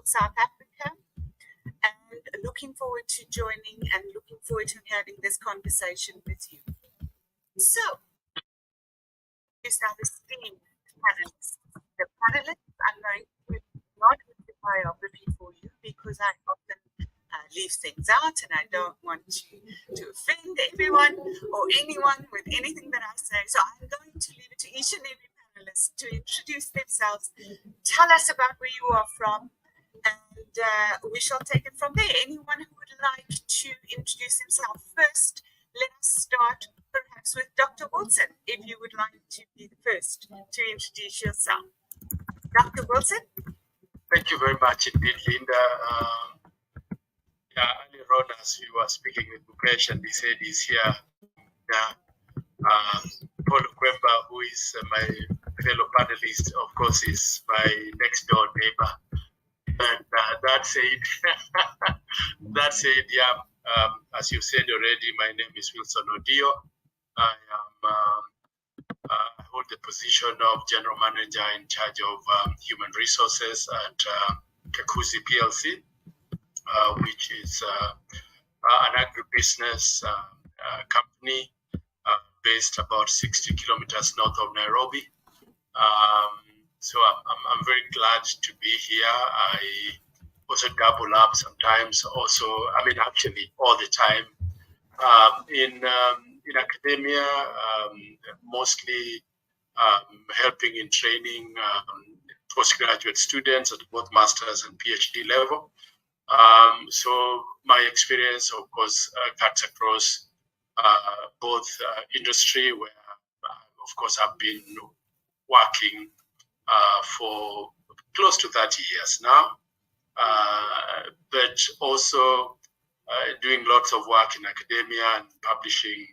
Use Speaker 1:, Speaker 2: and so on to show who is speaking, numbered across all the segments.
Speaker 1: South Africa, and looking forward to joining and looking forward to having this conversation with you. So, these are the esteemed panelists. The panelists, I'm going to not read the biography for you because I often leave things out and I don't want to offend everyone or anyone with anything that I say. So I'm going to leave it to each and every panelist to introduce themselves, tell us about where you are from, and we shall take it from there. Anyone who would like to introduce himself first, let us start perhaps with Dr. Wilson, if you would like to be the first to introduce yourself. Dr. Wilson?
Speaker 2: Thank you very much indeed, Linda. Earlier on, as we were speaking with Bhupesh, and he said he's here. Paul Kwemba, who is my fellow panelist, of course, is my next door neighbor. And that said, as you said already, my name is Wilson Odio. I hold the position of General Manager in charge of Human Resources at Cotzee PLC, which is an agribusiness company based about 60 kilometers north of Nairobi. So I'm very glad to be here. I also double up sometimes. Also, actually all the time in academia, mostly helping in training postgraduate students at both master's and PhD level. So my experience, of course, cuts across both industry, where, of course, I've been working for close to 30 years now, but also doing lots of work in academia and publishing,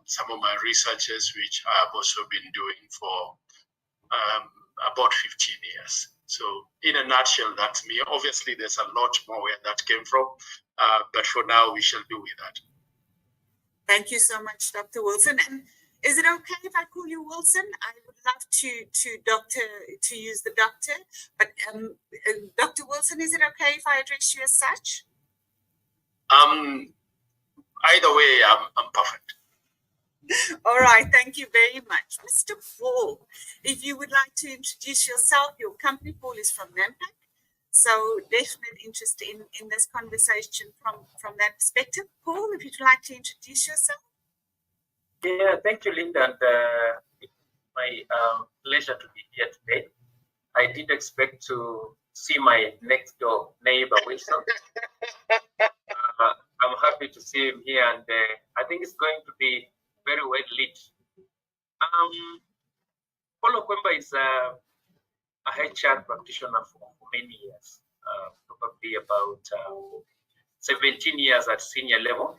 Speaker 2: some of my researches, which I've also been doing for about 15 years. So in a nutshell, that's me. Obviously, there's a lot more where that came from, but for now, we shall do with that.
Speaker 1: Thank you so much, Dr. Wilson. And is it okay if I call you Wilson? I would love to use the doctor, but Dr. Wilson, is it okay if I address you as such?
Speaker 2: Either way, I'm perfect.
Speaker 1: All right, thank you very much. Mr. Paul, if you would like to introduce yourself, your company, Paul, is from Nampak. So definite interest in this conversation from that perspective. Paul, if you'd like to introduce yourself.
Speaker 3: Yeah, thank you, Linda. And it's my pleasure to be here today. I did expect to see my next door neighbor, Wilson. I'm happy to see him here, and I think it's going to be very well lit. Paulo Kwemba is a HR practitioner for many years, probably about 17 years at senior level.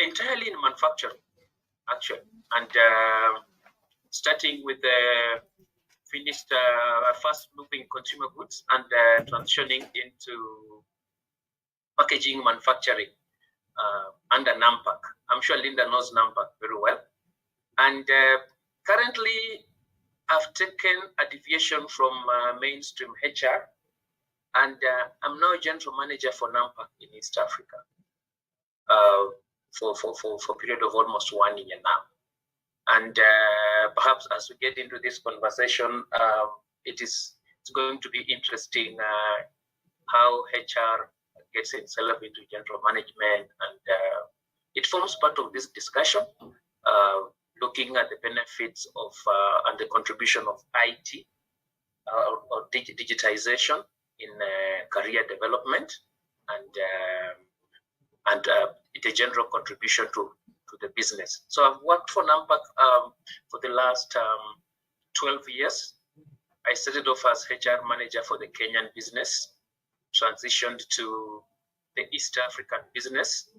Speaker 3: Entirely in manufacturing, actually, and starting with the finished fast-moving consumer goods and transitioning into packaging manufacturing under Nampak. I'm sure Linda knows Nampak very well. And currently, I've taken a deviation from mainstream HR, and I'm now general manager for Nampak in East Africa for a period of almost 1 year now. And perhaps as we get into this conversation, it's going to be interesting how HR gets itself into general management, and it forms part of this discussion, looking at the benefits of and the contribution of IT or digitization in career development, and the general contribution to the business. So I've worked for Nampak for the last 12 years. I started off as HR manager for the Kenyan business, transitioned to the East African business,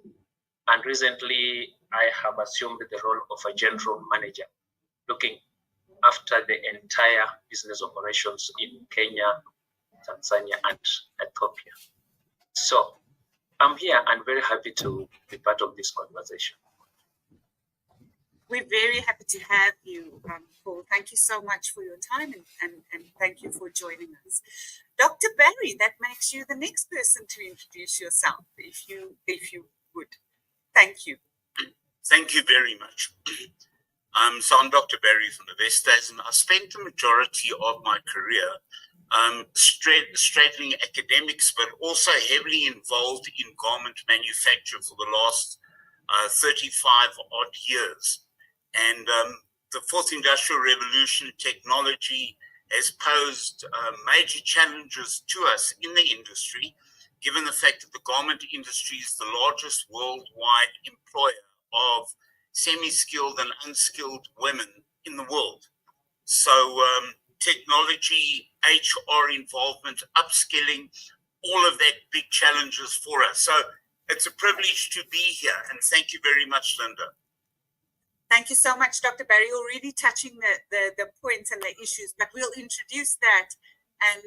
Speaker 3: and recently I have assumed the role of a general manager, looking after the entire business operations in Kenya, Tanzania, and Ethiopia. So I'm here and very happy to be part of this conversation.
Speaker 1: We're very happy to have you, Paul. Thank you so much for your time and thank you for joining us. Dr. Barry, that makes you the next person to introduce yourself, if you would. Thank you.
Speaker 4: Thank you very much. So I'm Dr. Barry from the West End, and I spent the majority of my career straddling academics, but also heavily involved in garment manufacture for the last 35 odd years. And the fourth industrial revolution, technology has posed major challenges to us in the industry, given the fact that the garment industry is the largest worldwide employer of semi-skilled and unskilled women in the world. So technology, HR involvement, upskilling, all of that big challenges for us. So it's a privilege to be here, and thank you very much, Linda.
Speaker 1: Thank you so much, Dr. Barry. Already touching the points and the issues, but we'll introduce that and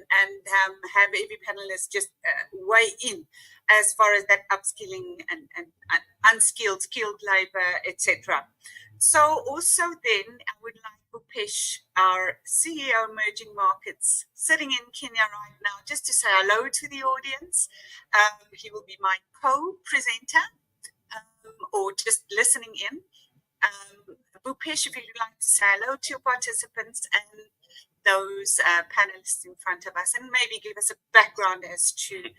Speaker 1: have every panelist just weigh in as far as that upskilling and unskilled, skilled labor, etc. So also then I would like Bhupesh, our CEO Emerging Markets, sitting in Kenya right now, just to say hello to the audience. He will be my co-presenter or just listening in. Bhupesh, if you'd like to say hello to your participants and those panelists in front of us, and maybe give us a background as to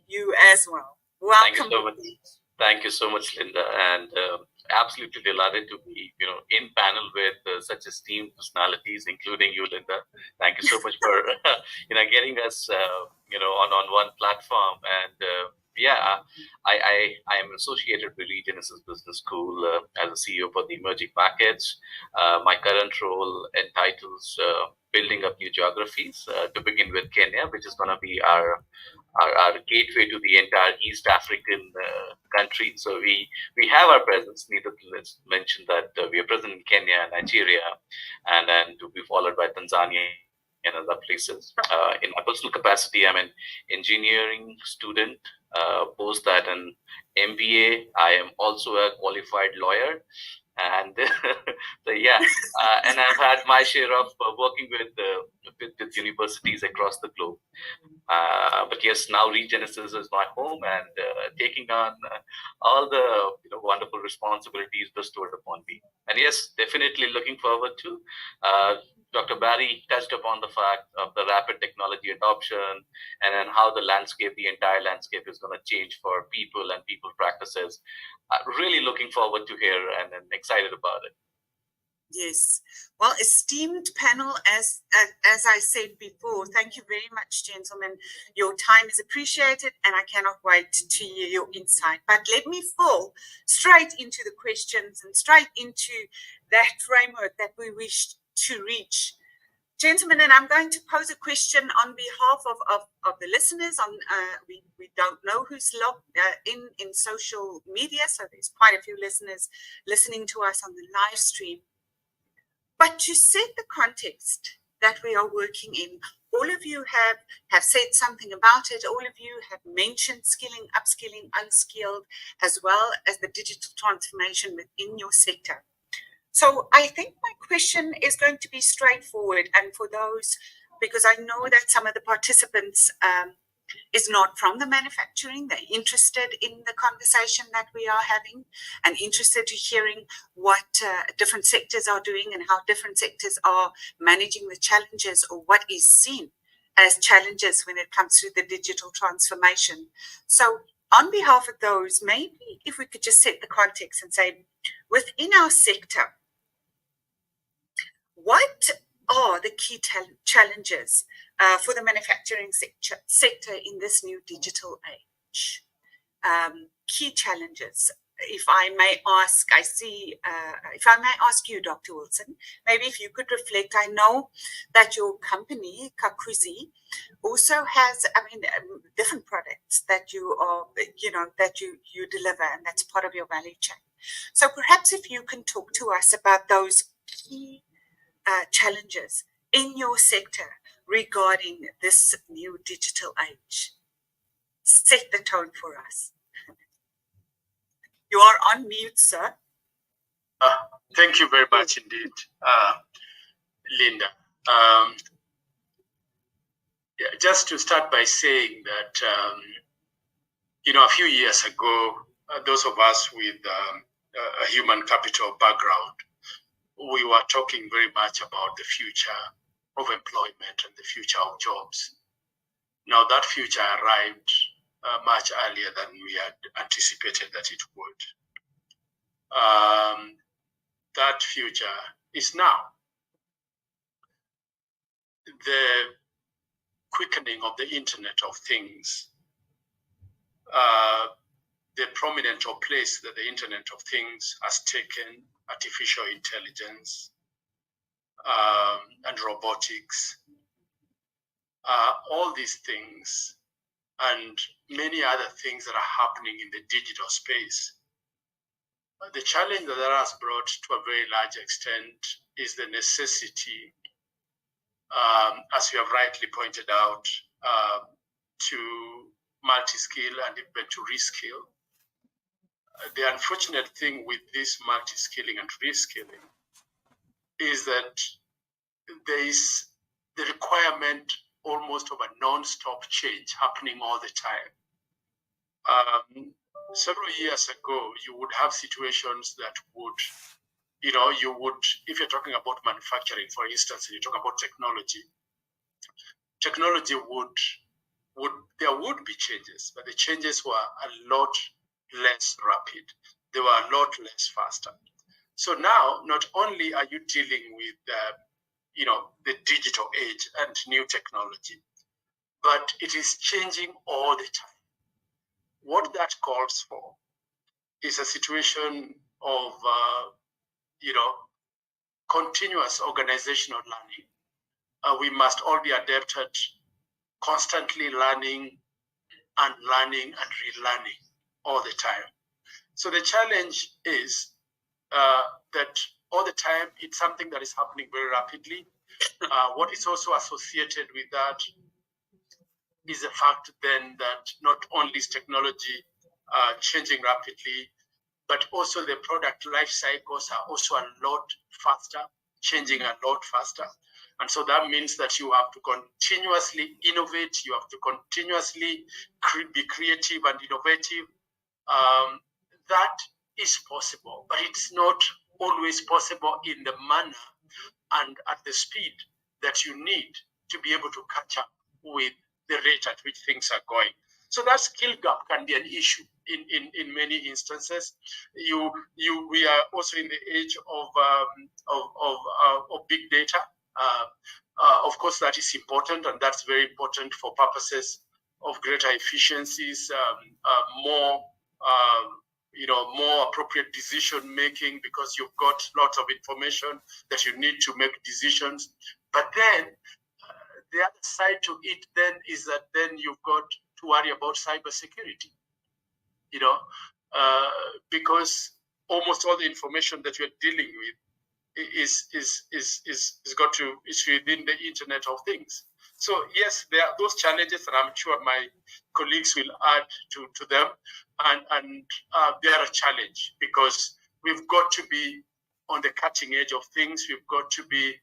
Speaker 1: you as well. Welcome.
Speaker 5: Thank you so much, Linda, and absolutely delighted to be, in panel with such esteemed personalities, including you, Linda. Thank you so much for, getting us, on one platform. And I am associated with Regenesys Business School as a CEO for the emerging markets. My current role entitles building up new geographies, to begin with Kenya, which is going to be our gateway to the entire East African country. So we have our presence. Needless to mention that we are present in Kenya and Nigeria, and then to be followed by Tanzania and other places. In my personal capacity, I'm an engineering student. Post that an MBA. I am also a qualified lawyer. And and I've had my share of working with universities across the globe. But yes, now Regenesys is my home, and taking on all the wonderful responsibilities bestowed upon me. And yes, definitely looking forward to. Dr. Barry touched upon the fact of the rapid technology adoption, and then how the entire landscape is going to change for people and people practices. Really looking forward to hear and excited about it.
Speaker 1: Yes. Well, esteemed panel, as I said before, thank you very much, gentlemen. Your time is appreciated, and I cannot wait to hear your insight. But let me fall straight into the questions and straight into that framework that we wish to reach. Gentlemen, and I'm going to pose a question on behalf of the listeners. We don't know who's logged in social media, so there's quite a few listeners listening to us on the live stream. But to set the context that we are working in, all of you have said something about it. All of you have mentioned skilling, upskilling, unskilled, as well as the digital transformation within your sector. So I think my question is going to be straightforward, and for those, because I know that some of the participants is not from the manufacturing, they're interested in the conversation that we are having and interested to hearing what different sectors are doing and how different sectors are managing the challenges, or what is seen as challenges when it comes to the digital transformation. So on behalf of those, maybe if we could just set the context and say, within our sector, what are the key challenges for the manufacturing sector in this new digital age? Key challenges. If I may ask, if I may ask you, Dr. Wilson, maybe if you could reflect. I know that your company, Cotzee, also has, different products that you are, that you deliver, and that's part of your value chain. So perhaps if you can talk to us about those key challenges in your sector regarding this new digital age. Set the tone for us. You are on mute, sir.
Speaker 2: Thank you very much indeed, Linda. Just to start by saying that, a few years ago, those of us with a human capital background, we were talking very much about the future of employment and the future of jobs. Now that future arrived much earlier than we had anticipated that it would. That future is now. The quickening of the Internet of Things, the prominent place that the Internet of Things has taken artificial intelligence and robotics, all these things and many other things that are happening in the digital space. The challenge that has brought to a very large extent is the necessity, as you have rightly pointed out, to multi-skill and even to reskill. The unfortunate thing with this multi-skilling and reskilling is that there is the requirement almost of a non-stop change happening all the time. Several years ago, you would have situations that would, if you're talking about manufacturing, for instance, and you talk about technology there would be changes, but the changes were a lot less rapid. They were a lot less faster. So now, not only are you dealing with the digital age and new technology, but it is changing all the time. What that calls for is a situation of continuous organizational learning. We must all be adept at constantly learning and relearning all the time. So the challenge is that all the time it's something that is happening very rapidly. What is also associated with that is the fact then that not only is technology changing rapidly, but also the product life cycles are also a lot faster, changing a lot faster. And so that means that you have to continuously innovate, you have to continuously be creative and innovative. That is possible, but it's not always possible in the manner and at the speed that you need to be able to catch up with the rate at which things are going. So that skill gap can be an issue in many instances. We are also in the age of big data. Of course, that is important, and that's very important for purposes of greater efficiencies, more appropriate decision making, because you've got lots of information that you need to make decisions. But then the other side to it then is that then you've got to worry about cybersecurity, because almost all the information that you're dealing with is within the Internet of Things. So yes, there are those challenges, and I'm sure my colleagues will add to them. And they are a challenge because we've got to be on the cutting edge of things. We've got to be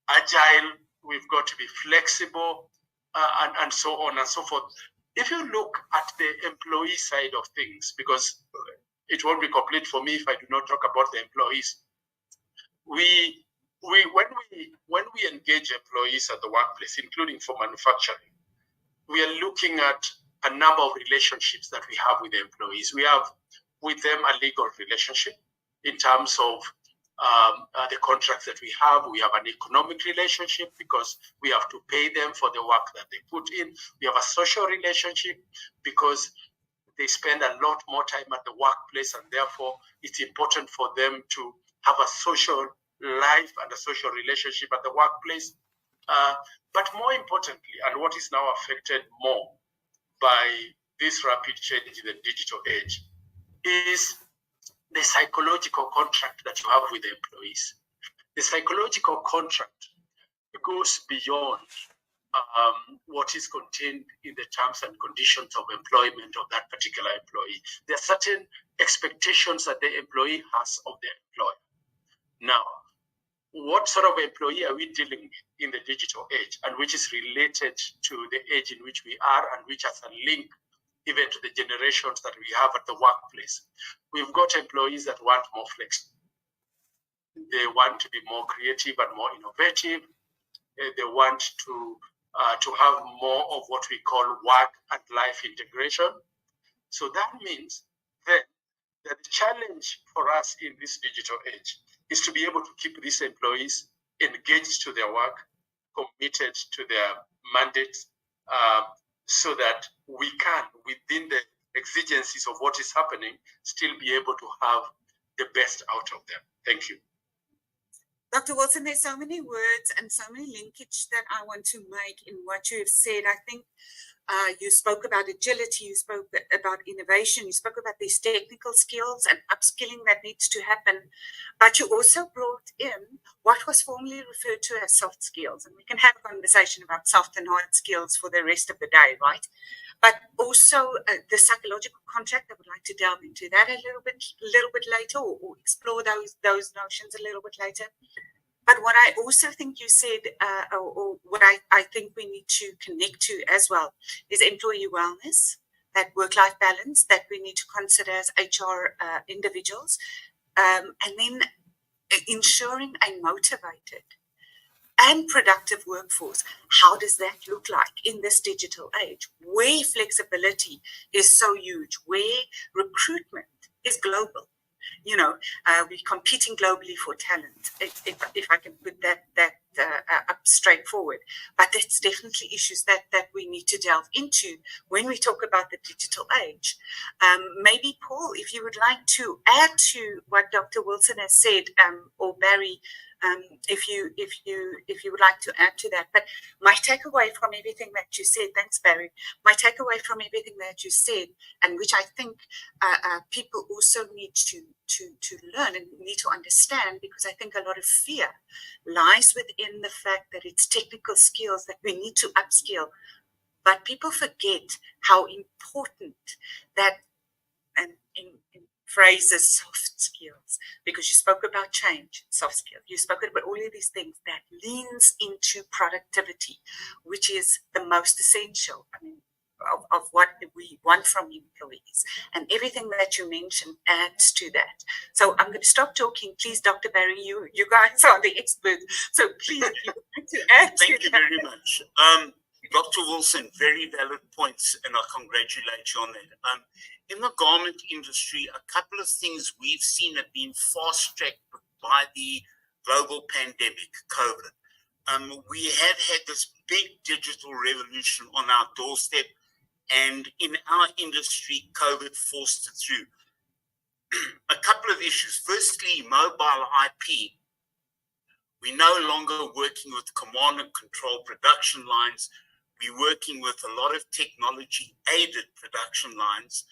Speaker 2: agile. We've got to be flexible, and so on and so forth. If you look at the employee side of things, because it won't be complete for me if I do not talk about the employees. When we engage employees at the workplace, including for manufacturing, we are looking at a number of relationships that we have with the employees. We have with them a legal relationship in terms of the contracts that we have. We have an economic relationship because we have to pay them for the work that they put in. We have a social relationship because they spend a lot more time at the workplace, and therefore it's important for them to have a social life and a social relationship at the workplace. But more importantly, and what is now affected more by this rapid change in the digital age, is the psychological contract that you have with the employees. The psychological contract goes beyond what is contained in the terms and conditions of employment of that particular employee. There are certain expectations that the employee has of the employer. Now, what sort of employee are we dealing with in the digital age, and which is related to the age in which we are, and which has a link even to the generations that we have at the workplace? We've got employees that want more flexibility. They want to be more creative and more innovative. They want to have more of what we call work and life integration. So that means that the challenge for us in this digital age is to be able to keep these employees engaged to their work, committed to their mandates, so that we can, within the exigencies of what is happening, still be able to have the best out of them. Thank you.
Speaker 1: Dr. Wilson, there's so many words and so many linkage that I want to make in what you have said. I think you spoke about agility, you spoke about innovation, you spoke about these technical skills and upskilling that needs to happen, but you also brought in what was formerly referred to as soft skills. And we can have a conversation about soft and hard skills for the rest of the day, right? But also the psychological contract. I would like to delve into that a little bit later, or explore those notions a little bit later. But what I also think you said, or what I think we need to connect to as well, is employee wellness, that work-life balance that we need to consider as HR individuals, and then ensuring a motivated and productive workforce. How does that look like in this digital age, where flexibility is so huge, where recruitment is global? You know, we're competing globally for talent, if I can put that up straightforward. But that's definitely issues that we need to delve into when we talk about the digital age. Maybe, Paul, if you would like to add to what Dr. Wilson has said, or Barry, if you would like to add to that. But my takeaway from everything that you said, thanks, Barry, my takeaway from everything that you said, and which I think people also need to learn and need to understand, because I think a lot of fear lies within the fact that it's technical skills that we need to upskill. But people forget how important that, and in phrases, soft skills, because you spoke about change, soft skills. You spoke about all of these things that leans into productivity, which is the most essential. I mean, of what we want from employees, and everything that you mentioned adds to that. So I'm going to stop talking. Please, Dr. Barry, you guys are the experts. So please, you like to add.
Speaker 4: Thank you very much. Dr. Wilson, very valid points, and I congratulate you on that. In the garment industry, a couple of things we've seen have been fast-tracked by the global pandemic, COVID. We have had this big digital revolution on our doorstep, and in our industry, COVID forced it through. A couple of issues. Firstly, mobile IP. We're no longer working with command and control production lines. We're working with a lot of technology-aided production lines.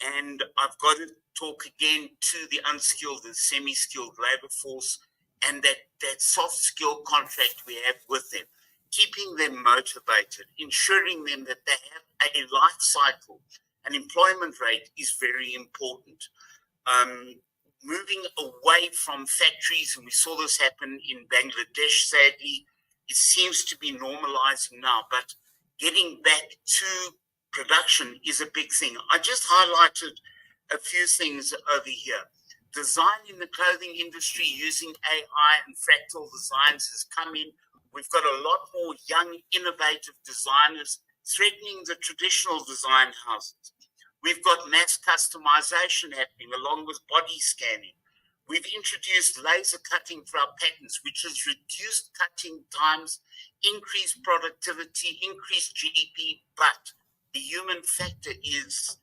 Speaker 4: And I've got to talk again to the unskilled and semi-skilled labor force, and that soft skill contract we have with them, keeping them motivated, ensuring them that they have a life cycle. An employment rate is very important. Moving away from factories, and we saw this happen in Bangladesh, sadly, it seems to be normalizing now, but getting back to production is a big thing. I just highlighted a few things over here. Design in the clothing industry using AI and fractal designs has come in. We've got a lot more young, innovative designers threatening the traditional design houses. We've got mass customization happening along with body scanning. We've introduced laser cutting for our patents, which has reduced cutting times, increased productivity, increased GDP, but the human factor is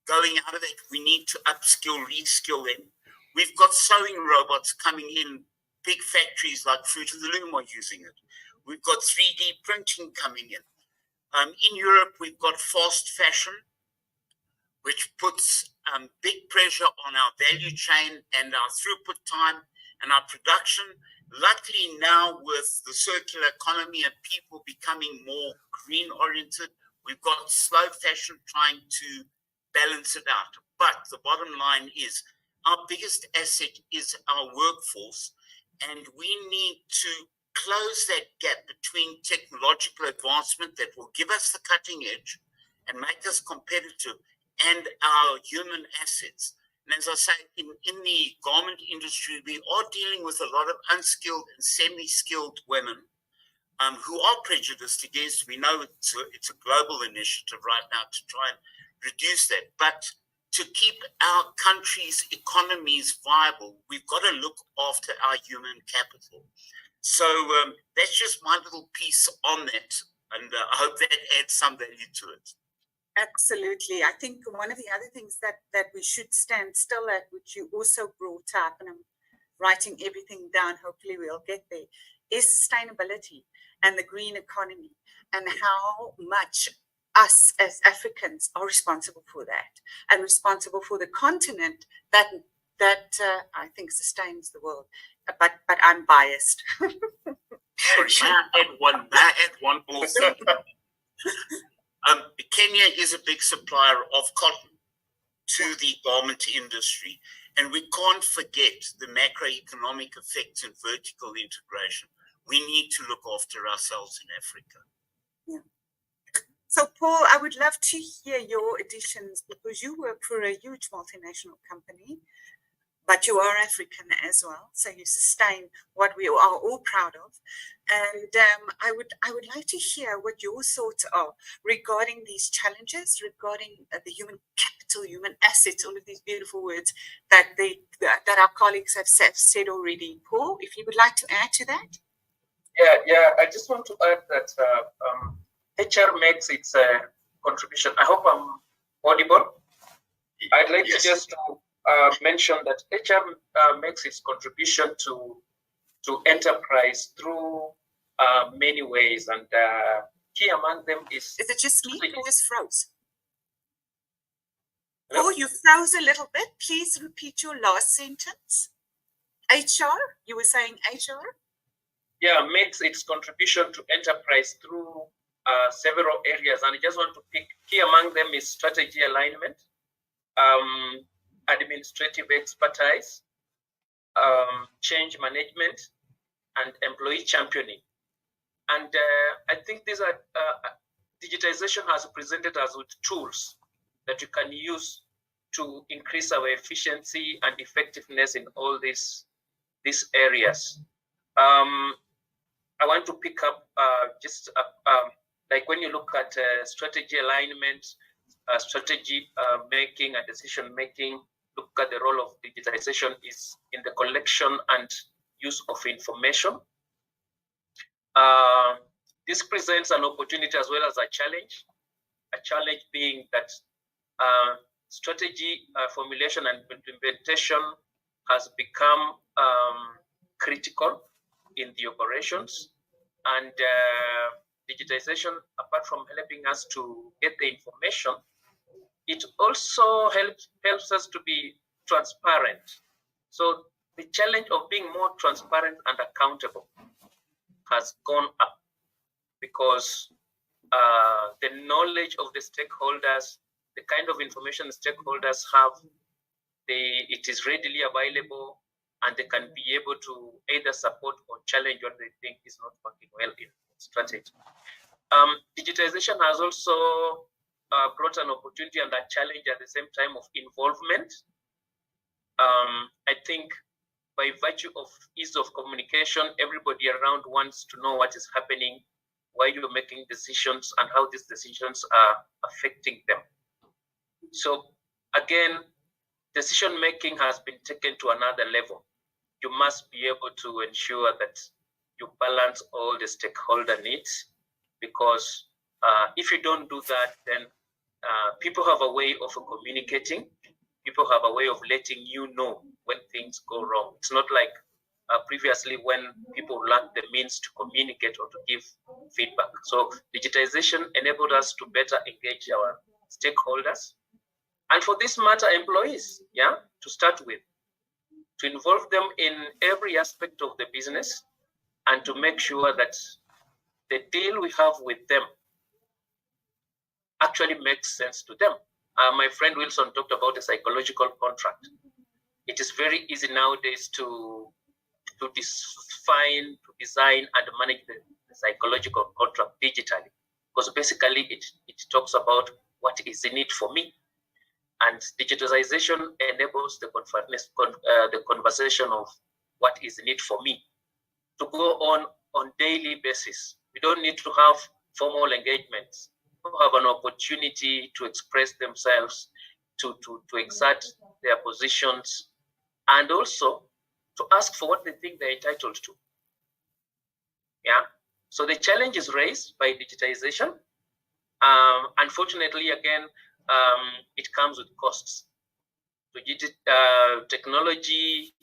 Speaker 4: going out of it. We need to upskill, reskill them. We've got sewing robots coming in, big factories like Fruit of the Loom are using it. We've got 3D printing coming in. In Europe, we've got fast fashion, which puts big pressure on our value chain and our throughput time and our production. Luckily now, with the circular economy and people becoming more green oriented, we've got slow fashion trying to balance it out. But the bottom line is our biggest asset is our workforce, and we need to close that gap between technological advancement that will give us the cutting edge and make us competitive and our human assets. And as I say, in the garment industry, we are dealing with a lot of unskilled and semi-skilled women who are prejudiced against. We know it's a global initiative right now to try and reduce that. But to keep our country's economies viable, we've got to look after our human capital. So that's just my little piece on that. And I hope that adds some value to it.
Speaker 1: Absolutely. I think one of the other things that we should stand still at, which you also brought up, and I'm writing everything down, hopefully we'll get there, is sustainability and the green economy, and how much us as Africans are responsible for that, and responsible for the continent that I think sustains the world. But I'm biased.
Speaker 4: Sorry, may I add one also? Kenya is a big supplier of cotton to the garment industry, and we can't forget the macroeconomic effects and vertical integration. We need to look after ourselves in Africa.
Speaker 1: Yeah. So, Paul, I would love to hear your additions, because you work for a huge multinational company, but you are African as well, so you sustain what we are all proud of. And I would like to hear what your thoughts are regarding these challenges, regarding the human capital, human assets, all of these beautiful words that our colleagues have said already. Paul, if you would like to add to that.
Speaker 3: Yeah. I just want to add that HR makes its contribution. I hope I'm audible. I'd like to just mention that HR makes its contribution to enterprise through many ways, and key among them is
Speaker 1: it just me? You just froze. Oh, you froze a little bit. Please repeat your last sentence. HR? You were saying HR?
Speaker 3: Yeah, makes its contribution to enterprise through several areas, and I just want to pick key among them is strategy alignment, administrative expertise, change management, and employee championing. And I think these are digitization has presented us with tools that you can use to increase our efficiency and effectiveness in all these areas. I want to pick up like when you look at strategy alignment, strategy making and decision making, look at the role of digitization is in the collection and use of information. This presents an opportunity as well as a challenge. A challenge being that strategy formulation and implementation has become critical in the operations, and digitization, apart from helping us to get the information, it also helps us to be transparent. So the challenge of being more transparent and accountable has gone up, because the knowledge of the stakeholders, the kind of information the stakeholders have, it is readily available, and they can be able to either support or challenge what they think is not working well in strategy. Digitization has also brought an opportunity and a challenge at the same time of involvement. I think by virtue of ease of communication, everybody around wants to know what is happening, why you're making decisions, and how these decisions are affecting them. So again, decision making has been taken to another level. You must be able to ensure that you balance all the stakeholder needs, because if you don't do that, then people have a way of communicating. People have a way of letting you know when things go wrong. It's not like previously when people lacked the means to communicate or to give feedback. So digitization enabled us to better engage our stakeholders, and for this matter, employees, to start with. to involve them in every aspect of the business, and to make sure that the deal we have with them actually makes sense to them. My friend Wilson talked about a psychological contract. It is very easy nowadays to define, to design, and manage the psychological contract digitally, because basically it talks about what is in it for me. And digitalization enables the conversation of what is in it for me to go on daily basis. We don't need to have formal engagements. People have an opportunity to express themselves, to exert their positions, and also to ask for what they think they're entitled to. Yeah. So the challenge is raised by digitization. Unfortunately, again, it comes with costs. So technology,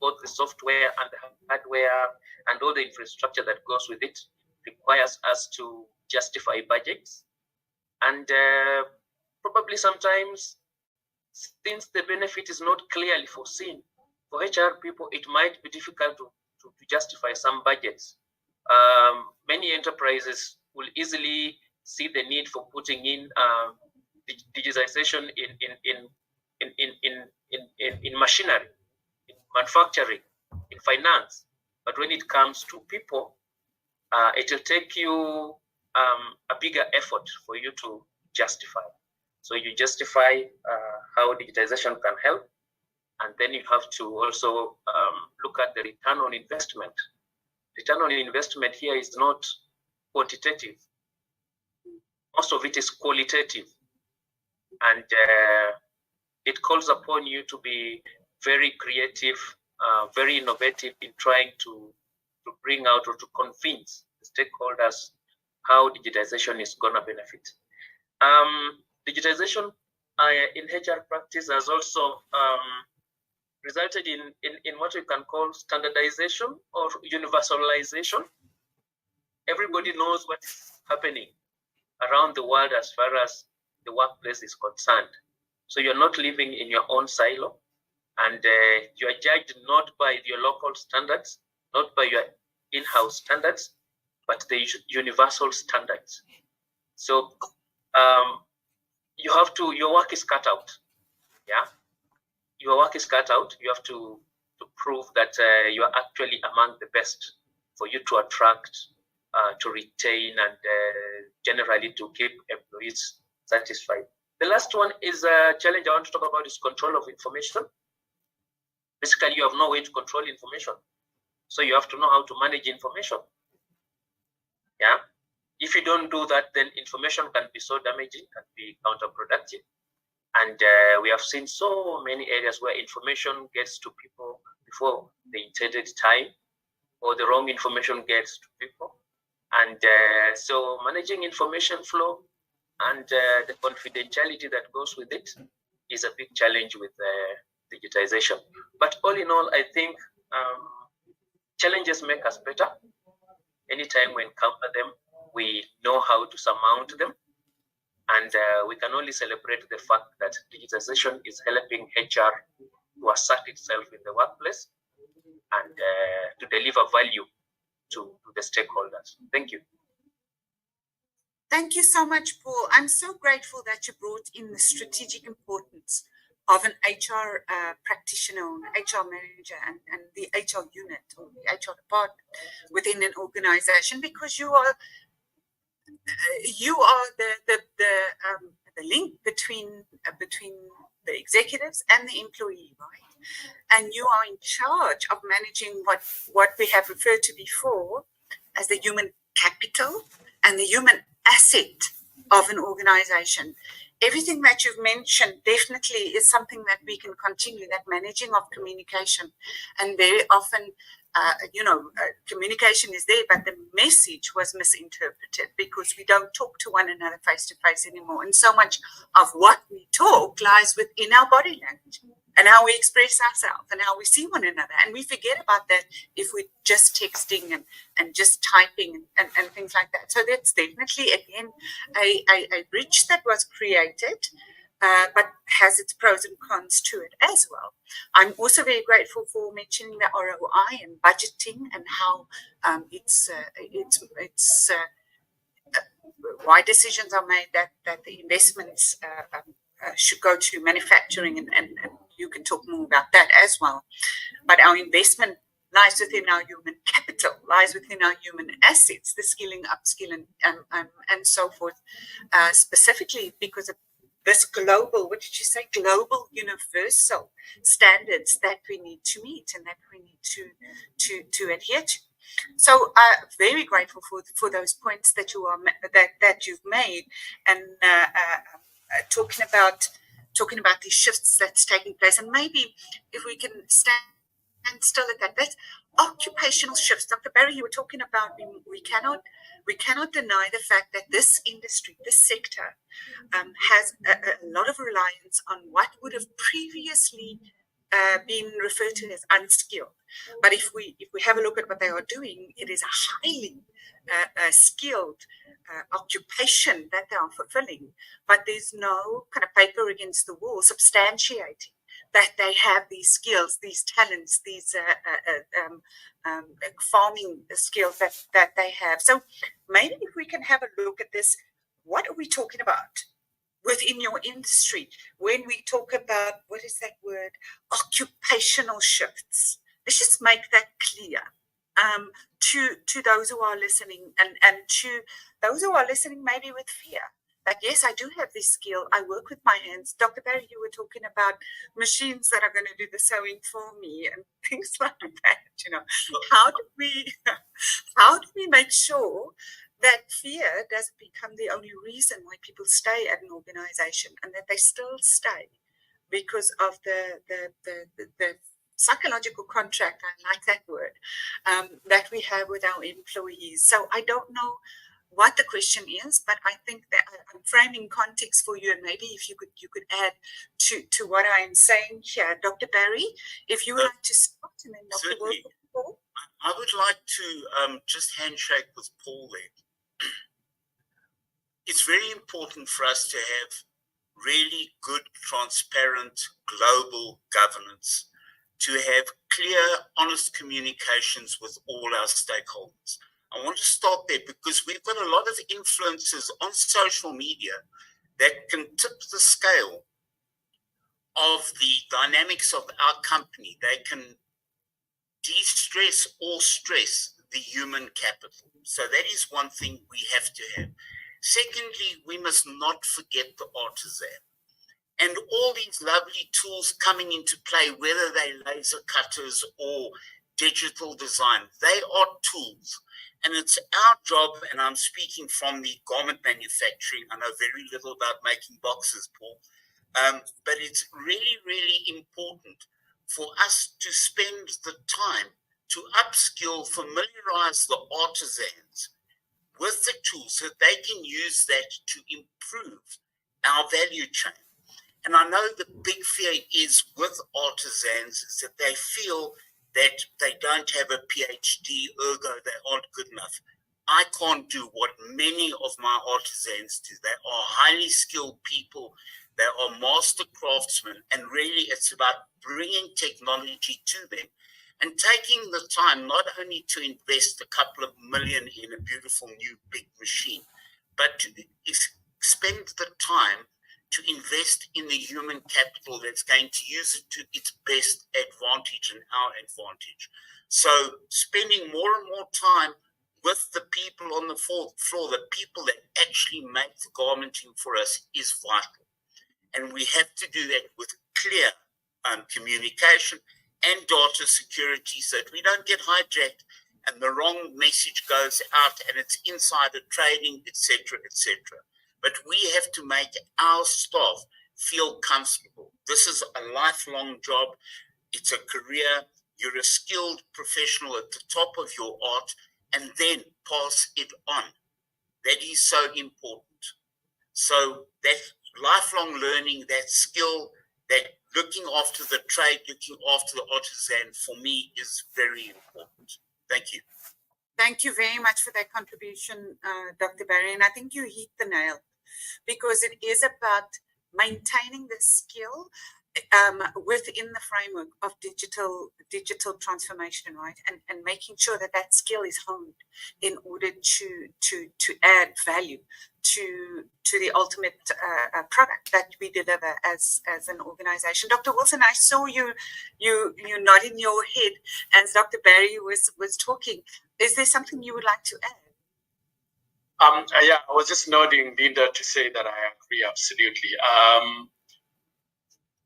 Speaker 3: both the software and the hardware and all the infrastructure that goes with it, requires us to justify budgets. And probably sometimes, since the benefit is not clearly foreseen, for HR people, it might be difficult to justify some budgets. Many enterprises will easily see the need for putting in digitization in machinery, in manufacturing, in finance. But when it comes to people, it will take you a bigger effort for you to justify. So you justify how digitization can help, and then you have to also look at the return on investment. Return on investment here is not quantitative. Most of it is qualitative, and it calls upon you to be very creative, very innovative in trying to bring out or to convince the stakeholders how digitization is going to benefit. Digitization in HR practice has also resulted in what we can call standardization or universalization. Everybody knows what is happening around the world as far as the workplace is concerned. So you're not living in your own silo, and you are judged not by your local standards, not by your in-house standards, but the universal standards. So you have to, your work is cut out. Yeah, your work is cut out. You have to prove that you are actually among the best for you to attract, to retain, and generally to keep employees satisfied. The last one is a challenge I want to talk about is control of information. Basically, you have no way to control information. So you have to know how to manage information. Yeah. If you don't do that, then information can be so damaging, can be counterproductive. And we have seen so many areas where information gets to people before the intended time, or the wrong information gets to people. And so managing information flow and the confidentiality that goes with it is a big challenge with digitization. But all in all, I think challenges make us better. Anytime we encounter them, we know how to surmount them. And we can only celebrate the fact that digitization is helping HR to assert itself in the workplace and to deliver value to the stakeholders. Thank you.
Speaker 1: Thank you so much, Paul. I'm so grateful that you brought in the strategic importance of an HR practitioner, or an HR manager, and the HR unit or the HR department within an organization, because you are the link between the executives and the employee, right? And you are in charge of managing what we have referred to before as the human capital and the human asset of an organization. Everything that you've mentioned definitely is something that we can continue, that managing of communication. And very often, communication is there, but the message was misinterpreted because we don't talk to one another face to face anymore. And so much of what we talk lies within our body language and how we express ourselves and how we see one another. And we forget about that if we're just texting and just typing and things like that. So that's definitely, again, a bridge that was created but has its pros and cons to it as well. I'm also very grateful for mentioning the ROI and budgeting and how it's why decisions are made that the investments should go to manufacturing, and you can talk more about that as well. But our investment lies within our human capital, lies within our human assets, the skilling, upskilling, and so forth, specifically because of this global, what did you say, global universal standards that we need to meet and that we need to adhere to. So very grateful for those points that you've made, and talking about these shifts that's taking place. And maybe if we can stand still at that, that's occupational shifts. Dr. Barry, you were talking about we cannot deny the fact that this industry, this sector, has a lot of reliance on what would have previously been referred to as unskilled. But if we have a look at what they are doing, it is a highly skilled occupation that they are fulfilling. But there's no kind of paper against the wall substantiating that they have these skills, these talents, these farming skills that they have. So maybe if we can have a look at this, what are we talking about within your industry when we talk about, what is that word, occupational shifts? Let's just make that clear to those who are listening, and to those who are listening maybe with fear. Like, yes, I do have this skill. I work with my hands. Dr. Barry, you were talking about machines that are going to do the sewing for me and things like that. How do we make sure that fear doesn't become the only reason why people stay at an organization, and that they still stay because of the psychological contract, I like that word, that we have with our employees. So I don't know what the question is, but I think that I'm framing context for you, and maybe if you could add to what I am saying here. Dr. Barry, if you would like to start, and then Dr. Paul.
Speaker 4: I would like to just handshake with Paul there. It's very important for us to have really good, transparent, global governance, to have clear, honest communications with all our stakeholders. I want to start there because we've got a lot of influencers on social media that can tip the scale of the dynamics of our company. They can de-stress or stress the human capital. So that is one thing we have to have. Secondly, we must not forget the artisan. And all these lovely tools coming into play, whether they're laser cutters or digital design, they are tools. And it's our job, and I'm speaking from the garment manufacturing. I know very little about making boxes, Paul, but it's really, really important for us to spend the time to upskill, familiarize the artisans with the tools so that they can use that to improve our value chain. And I know the big fear is with artisans is that they feel that they don't have a PhD, ergo they aren't good enough. I can't do what many of my artisans do. They are highly skilled people. They are master craftsmen. And really, it's about bringing technology to them and taking the time not only to invest a couple of million in a beautiful new big machine, but to spend the time to invest in the human capital that's going to use it to its best advantage and our advantage. So spending more and more time with the people on the floor, the people that actually make the garmenting for us, is vital. And we have to do that with clear communication and data security so that we don't get hijacked and the wrong message goes out and it's insider trading, etc., etc. But we have to make our staff feel comfortable. This is a lifelong job. It's a career. You're a skilled professional at the top of your art, and then pass it on. That is so important. So that lifelong learning, that skill, that looking after the trade, looking after the artisan, for me is very important. Thank you.
Speaker 1: Thank you very much for that contribution, Dr. Barry. And I think you hit the nail, because it is about maintaining the skill within the framework of digital transformation, right? And making sure that that skill is honed in order to add value to the ultimate product that we deliver as an organization. Dr. Wilson, I saw you nodding your head as Dr. Barry was talking. Is there something you would like to add?
Speaker 2: Yeah, I was just nodding, Linda, to say that I agree absolutely.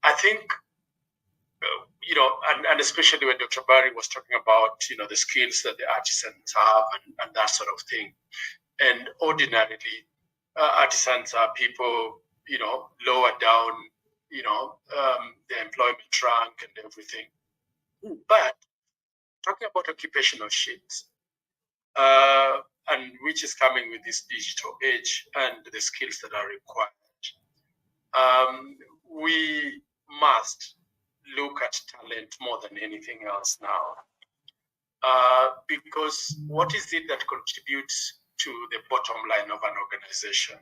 Speaker 2: I think, and especially when Dr. Barry was talking about, the skills that the artisans have and that sort of thing. And ordinarily, artisans are people, lower down, the employment rank and everything. But talking about occupational shifts, and which is coming with this digital age and the skills that are required, we must look at talent more than anything else now. Because what is it that contributes to the bottom line of an organization?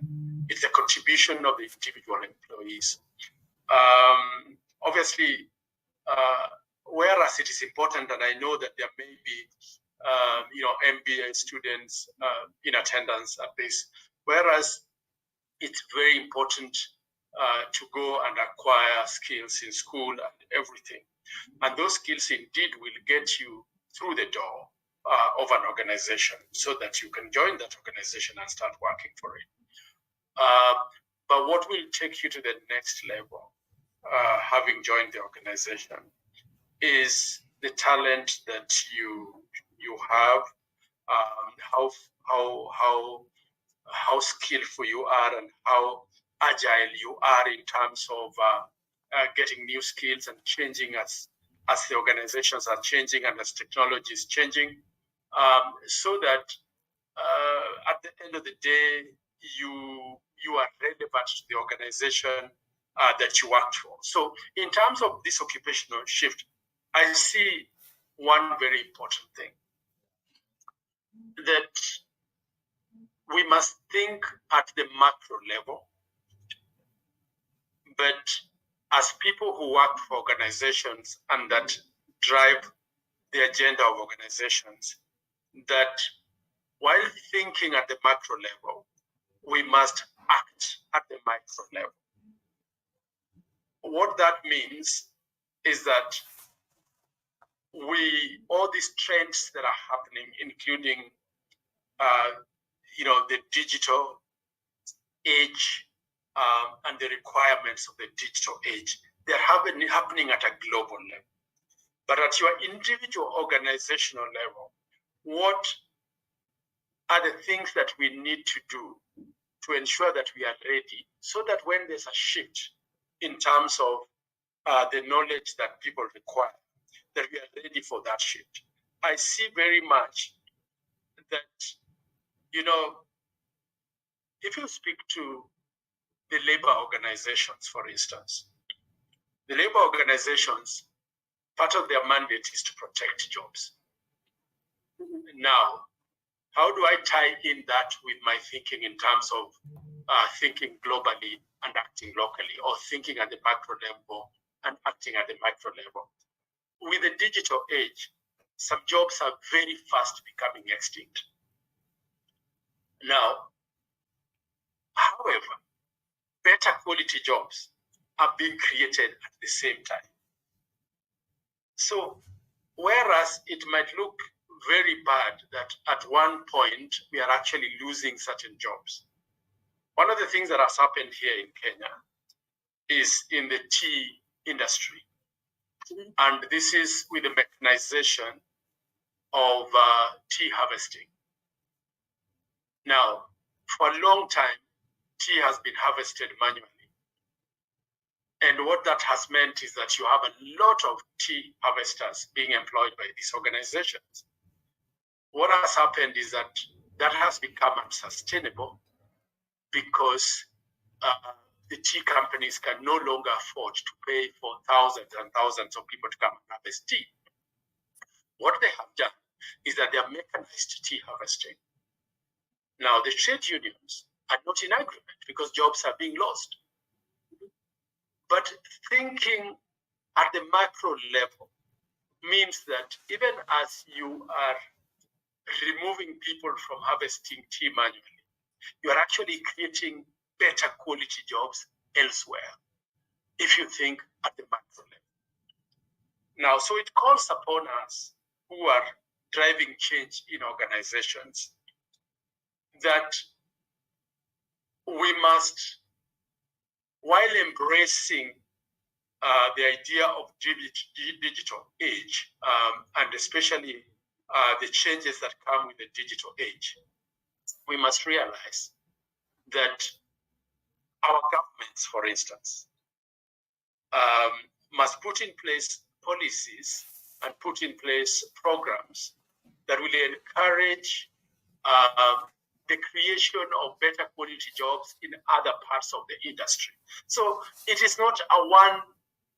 Speaker 2: It's the contribution of the individual employees. Obviously, whereas it is important, and I know that there may be, MBA students in attendance at this, whereas it's very important to go and acquire skills in school and everything. And those skills indeed will get you through the door of an organization so that you can join that organization and start working for it. But what will take you to the next level, having joined the organization, is the talent that you have, how skillful you are, and how agile you are in terms of getting new skills and changing as the organizations are changing and as technology is changing, so that at the end of the day, you are relevant to the organization that you work for. So in terms of this occupational shift, I see one very important thing, that we must think at the macro level, but as people who work for organizations and that drive the agenda of organizations, that while thinking at the macro level, we must act at the micro level. What that means is that all these trends that are happening, including the digital age and the requirements of the digital age, they're happening at a global level. But at your individual organizational level, what are the things that we need to do to ensure that we are ready, so that when there's a shift in terms of the knowledge that people require, that we are ready for that shift? I see very much that, if you speak to the labor organizations, for instance, the labor organizations, part of their mandate is to protect jobs. Now, how do I tie in that with my thinking in terms of thinking globally and acting locally, or thinking at the macro level and acting at the micro level? With the digital age, some jobs are very fast becoming extinct. Now, however, better quality jobs are being created at the same time. So, whereas it might look very bad that at one point we are actually losing certain jobs, one of the things that has happened here in Kenya is in the tea industry. And this is with the mechanization of tea harvesting. Now, for a long time, tea has been harvested manually. And what that has meant is that you have a lot of tea harvesters being employed by these organizations. What has happened is that has become unsustainable, because the tea companies can no longer afford to pay for thousands and thousands of people to come and harvest tea. What they have done is that they have mechanized tea harvesting. Now, the trade unions are not in agreement because jobs are being lost.
Speaker 3: But thinking at the macro level means that even as you are removing people from harvesting tea manually, you are actually creating better quality jobs elsewhere, if you think at the macro level. Now, so it calls upon us who are driving change in organizations that we must, while embracing the idea of digital age, and especially the changes that come with the digital age, we must realize that our governments, for instance, must put in place policies and put in place programs that will encourage the creation of better quality jobs in other parts of the industry. So it is not a one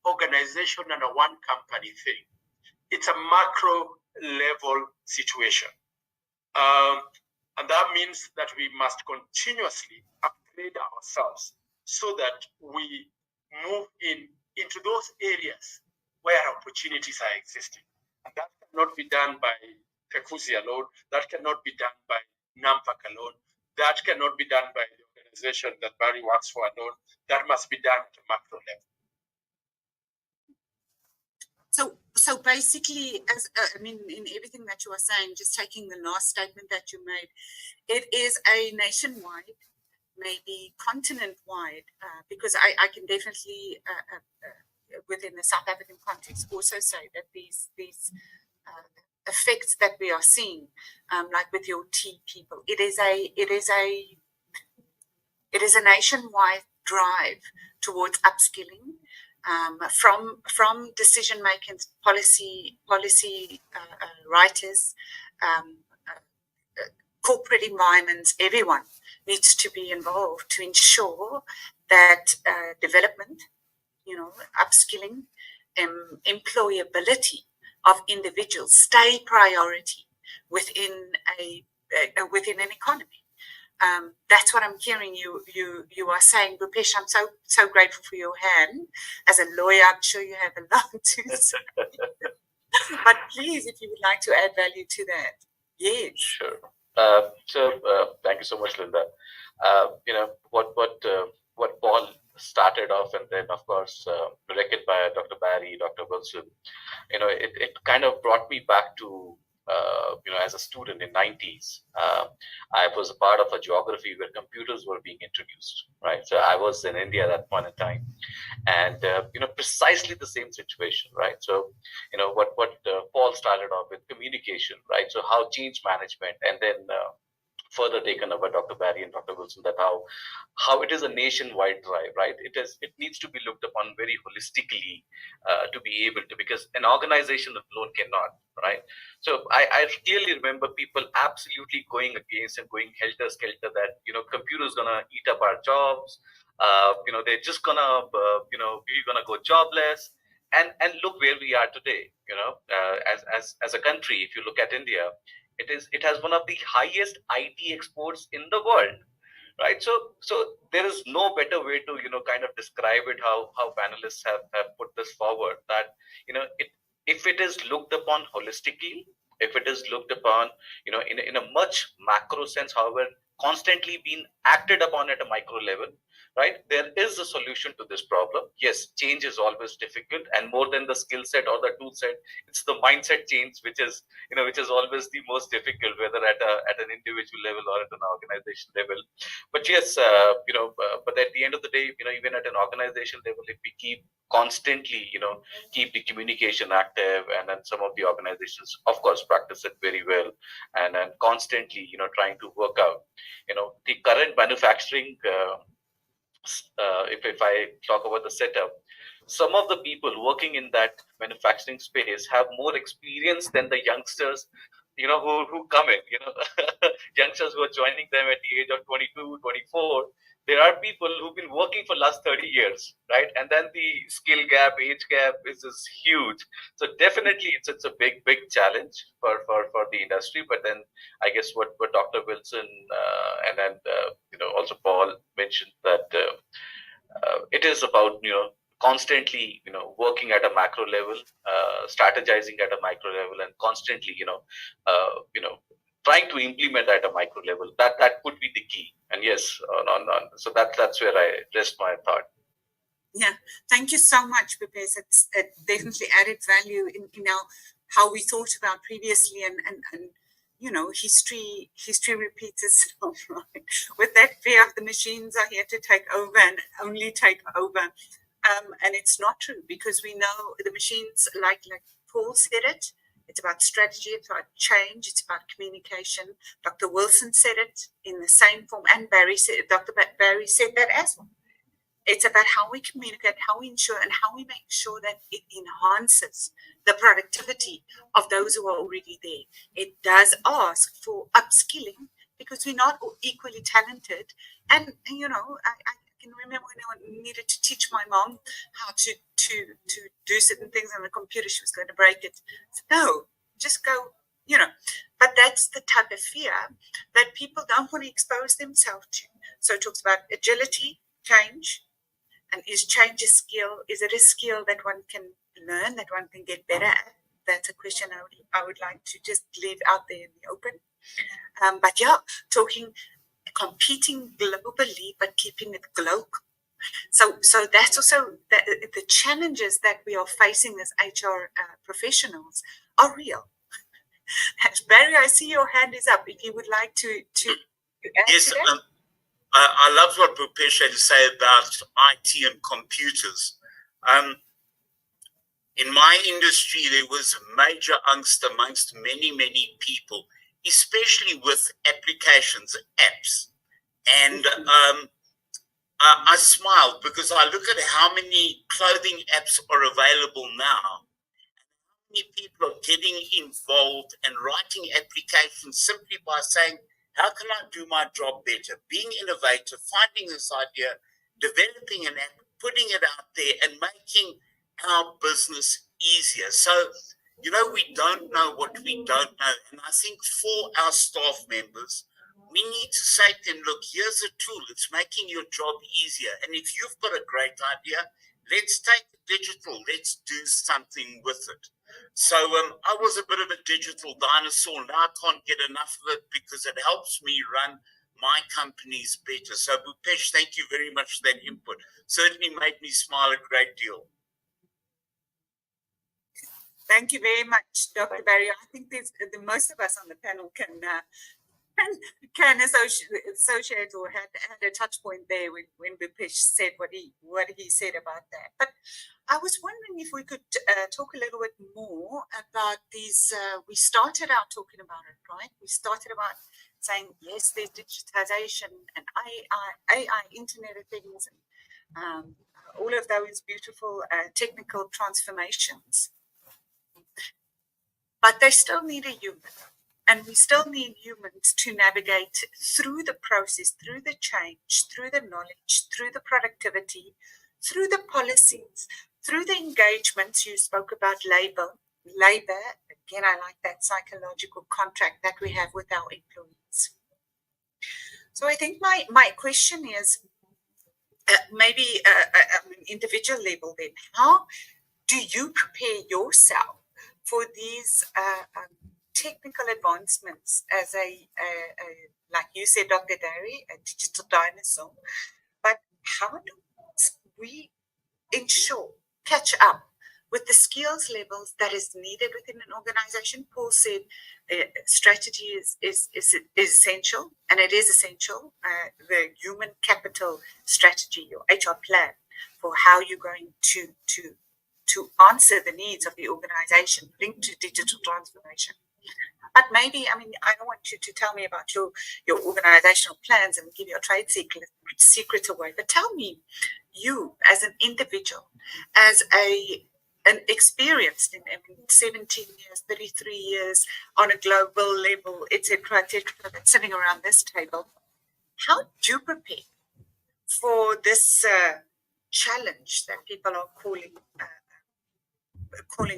Speaker 3: organization and a one company thing. It's a macro level situation. And that means that we must continuously upgrade ourselves so that we move into those areas where opportunities are existing. And that cannot be done by Cotzee alone. That cannot be done by NAMPAC alone. That cannot be done by the organization that Barry works for alone. That must be done at a macro level.
Speaker 1: So basically, as I mean, in everything that you are saying, just taking the last statement that you made, it is a nationwide, maybe continent-wide, because I can definitely, within the South African context, also say that these effects that we are seeing, like with your tea people, it is a nationwide drive towards upskilling. From decision makers, policy writers, corporate environments, everyone needs to be involved to ensure that development, upskilling, employability of individuals stay priority within an economy. That's what I'm hearing you are saying. Bhupesh, I'm so grateful for your hand. As a lawyer, I'm sure you have a lot to say. But please, if you would like to add value to that. Yes.
Speaker 5: Sure. Thank you so much, Linda. What Paul started off, and then of course directed by Dr. Barry, Dr. Wilson, it kind of brought me back to as a student in 90s. I was a part of a geography where computers were being introduced, right? So I was in India at that point in time, and precisely the same situation, right? So what Paul started off with, communication, right? So how change management, and then further taken up by Dr. Barry and Dr. Wilson, that how it is a nationwide drive, right? It needs to be looked upon very holistically to be able to, because an organization alone cannot, right? So I clearly remember people absolutely going against and going helter-skelter that computers gonna eat up our jobs, they're just gonna we're gonna go jobless, and look where we are today. As a country, if you look at India, it has one of the highest IT exports in the world, right? So there is no better way to kind of describe it, how panelists have put this forward, that if it is looked upon holistically, if it is looked upon in a much macro sense, however constantly being acted upon at a micro level, right, there is a solution to this problem. Yes, change is always difficult, and more than the skill set or the tool set, it's the mindset change which is always the most difficult, whether at an individual level or at an organization level. But yes, but at the end of the day, even at an organization level, if we keep constantly keep the communication active, and then some of the organizations of course practice it very well, and then constantly trying to work out the current manufacturing, if I talk about the setup, some of the people working in that manufacturing space have more experience than the youngsters who come in, youngsters who are joining them at the age of 22, 24. There are people who've been working for last 30 years, right? And then the skill gap, age gap is huge. So definitely it's a big challenge for the industry. But then I guess what Dr. Wilson and also Paul mentioned, that it is about constantly, working at a macro level, strategizing at a micro level, and constantly, trying to implement at a micro level. That could be the key. And yes, so that's where I rest my thought.
Speaker 1: Yeah, thank you so much, Bhupesh. It definitely added value in how we thought about previously, and history repeats itself, right? With that fear of the machines are here to take over and only take over. And it's not true, because we know the machines, like Paul said it, it's about strategy, it's about change, it's about communication. Dr. Wilson said it in the same form, and Dr. Barry said that as well. It's about how we communicate, how we ensure, and how we make sure that it enhances the productivity of those who are already there. It does ask for upskilling, because we're not all equally talented. And I can remember when I needed to teach my mom how to do certain things on the computer. She was going to break it. So, no, just go, But that's the type of fear that people don't want to expose themselves to. So it talks about agility, change. And is change a skill? Is it a skill that one can learn, that one can get better at? That's a question I would like to just leave out there in the open. But yeah, competing globally, but keeping it local. So that's also the challenges that we are facing as HR professionals are real. Barry, I see your hand is up. If you would like to add
Speaker 4: yes,
Speaker 1: to that.
Speaker 4: I love what Bhupesh had to say about IT and computers. In my industry, there was major angst amongst many, many people, especially with applications, apps. And I smiled, because I look at how many clothing apps are available now. Many people are getting involved and writing applications simply by saying, how can I do my job better? Being innovative, finding this idea, developing an app, putting it out there, and making our business easier. So, we don't know what we don't know. And I think for our staff members, we need to say to them, look, here's a tool. It's making your job easier. And if you've got a great idea, let's take it digital. Let's do something with it. So I was a bit of a digital dinosaur. Now I can't get enough of it, because it helps me run my companies better. So Bhupesh, thank you very much for that input. Certainly made me smile a great deal.
Speaker 1: Thank you very much, Dr. Barry. I think the most of us on the panel can associate or had a touch point there when Bhupesh said what he said about that. But I was wondering if we could talk a little bit more about these. We started out talking about it, right? We started about saying, yes, there's digitization and AI, Internet of Things, and all of those beautiful technical transformations. But they still need a human. And we still need humans to navigate through the process, through the change, through the knowledge, through the productivity, through the policies, through the engagements. You spoke about labor. Again, I like that psychological contract that we have with our employees. So I think my question is, maybe an individual level then, how do you prepare yourself for these technical advancements as like you said, Dr. Barry, a digital dinosaur? But how do we catch up with the skills levels that is needed within an organization? Paul said strategy is essential, and it is essential. The human capital strategy, your HR plan for how you're going to answer the needs of the organization linked to digital transformation. But maybe, I don't want you to tell me about your organizational plans and give your trade secrets away, but tell me, you as an individual, as an experienced in 17 years, 33 years on a global level, etc., that's sitting around this table, how do you prepare for this challenge that people are calling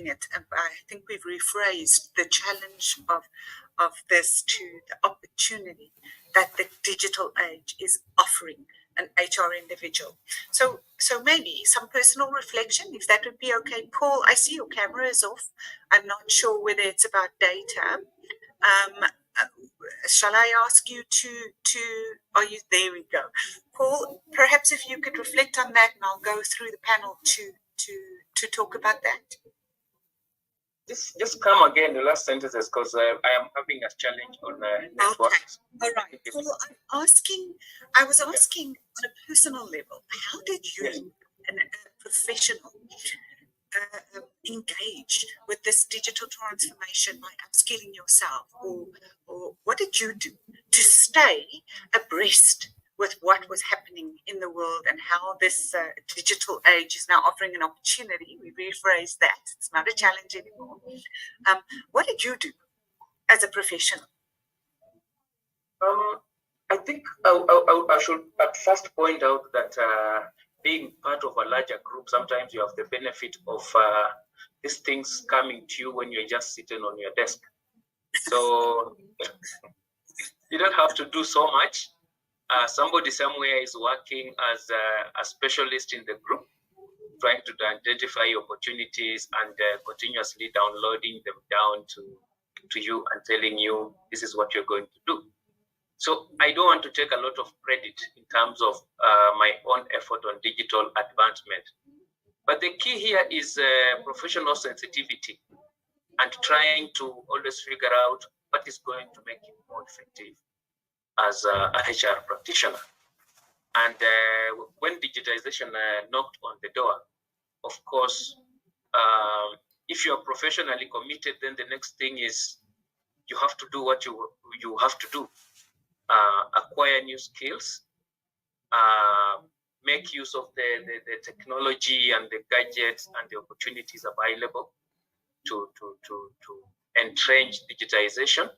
Speaker 1: it? I think we've rephrased the challenge of this to the opportunity that the digital age is offering an HR individual. So maybe some personal reflection, if that would be okay. Paul, I see your camera is off. I'm not sure whether it's about data. Shall I ask you to are you there? We go. Paul, perhaps if you could reflect on that, and I'll go through the panel to talk about that.
Speaker 3: Just come again the last sentences, because I am having a challenge on network.
Speaker 1: Okay. All right. Paul, I was asking on a personal level, how did you, a professional, engage with this digital transformation by upskilling yourself, or what did you do to stay abreast with what was happening in the world and how this digital age is now offering an opportunity? We rephrase that. It's not a challenge anymore. What did you do as a professional?
Speaker 3: I think I should at first point out that being part of a larger group, sometimes you have the benefit of these things coming to you when you're just sitting on your desk. So you don't have to do so much. Somebody somewhere is working as a specialist in the group, trying to identify opportunities and continuously downloading them down to you and telling you this is what you're going to do. So I don't want to take a lot of credit in terms of my own effort on digital advancement. But the key here is professional sensitivity and trying to always figure out what is going to make you more effective as a HR practitioner. And when digitization knocked on the door, of course, if you're professionally committed, then the next thing is you have to do what you have to do. Acquire new skills, make use of the technology and the gadgets and the opportunities available to entrench digitization.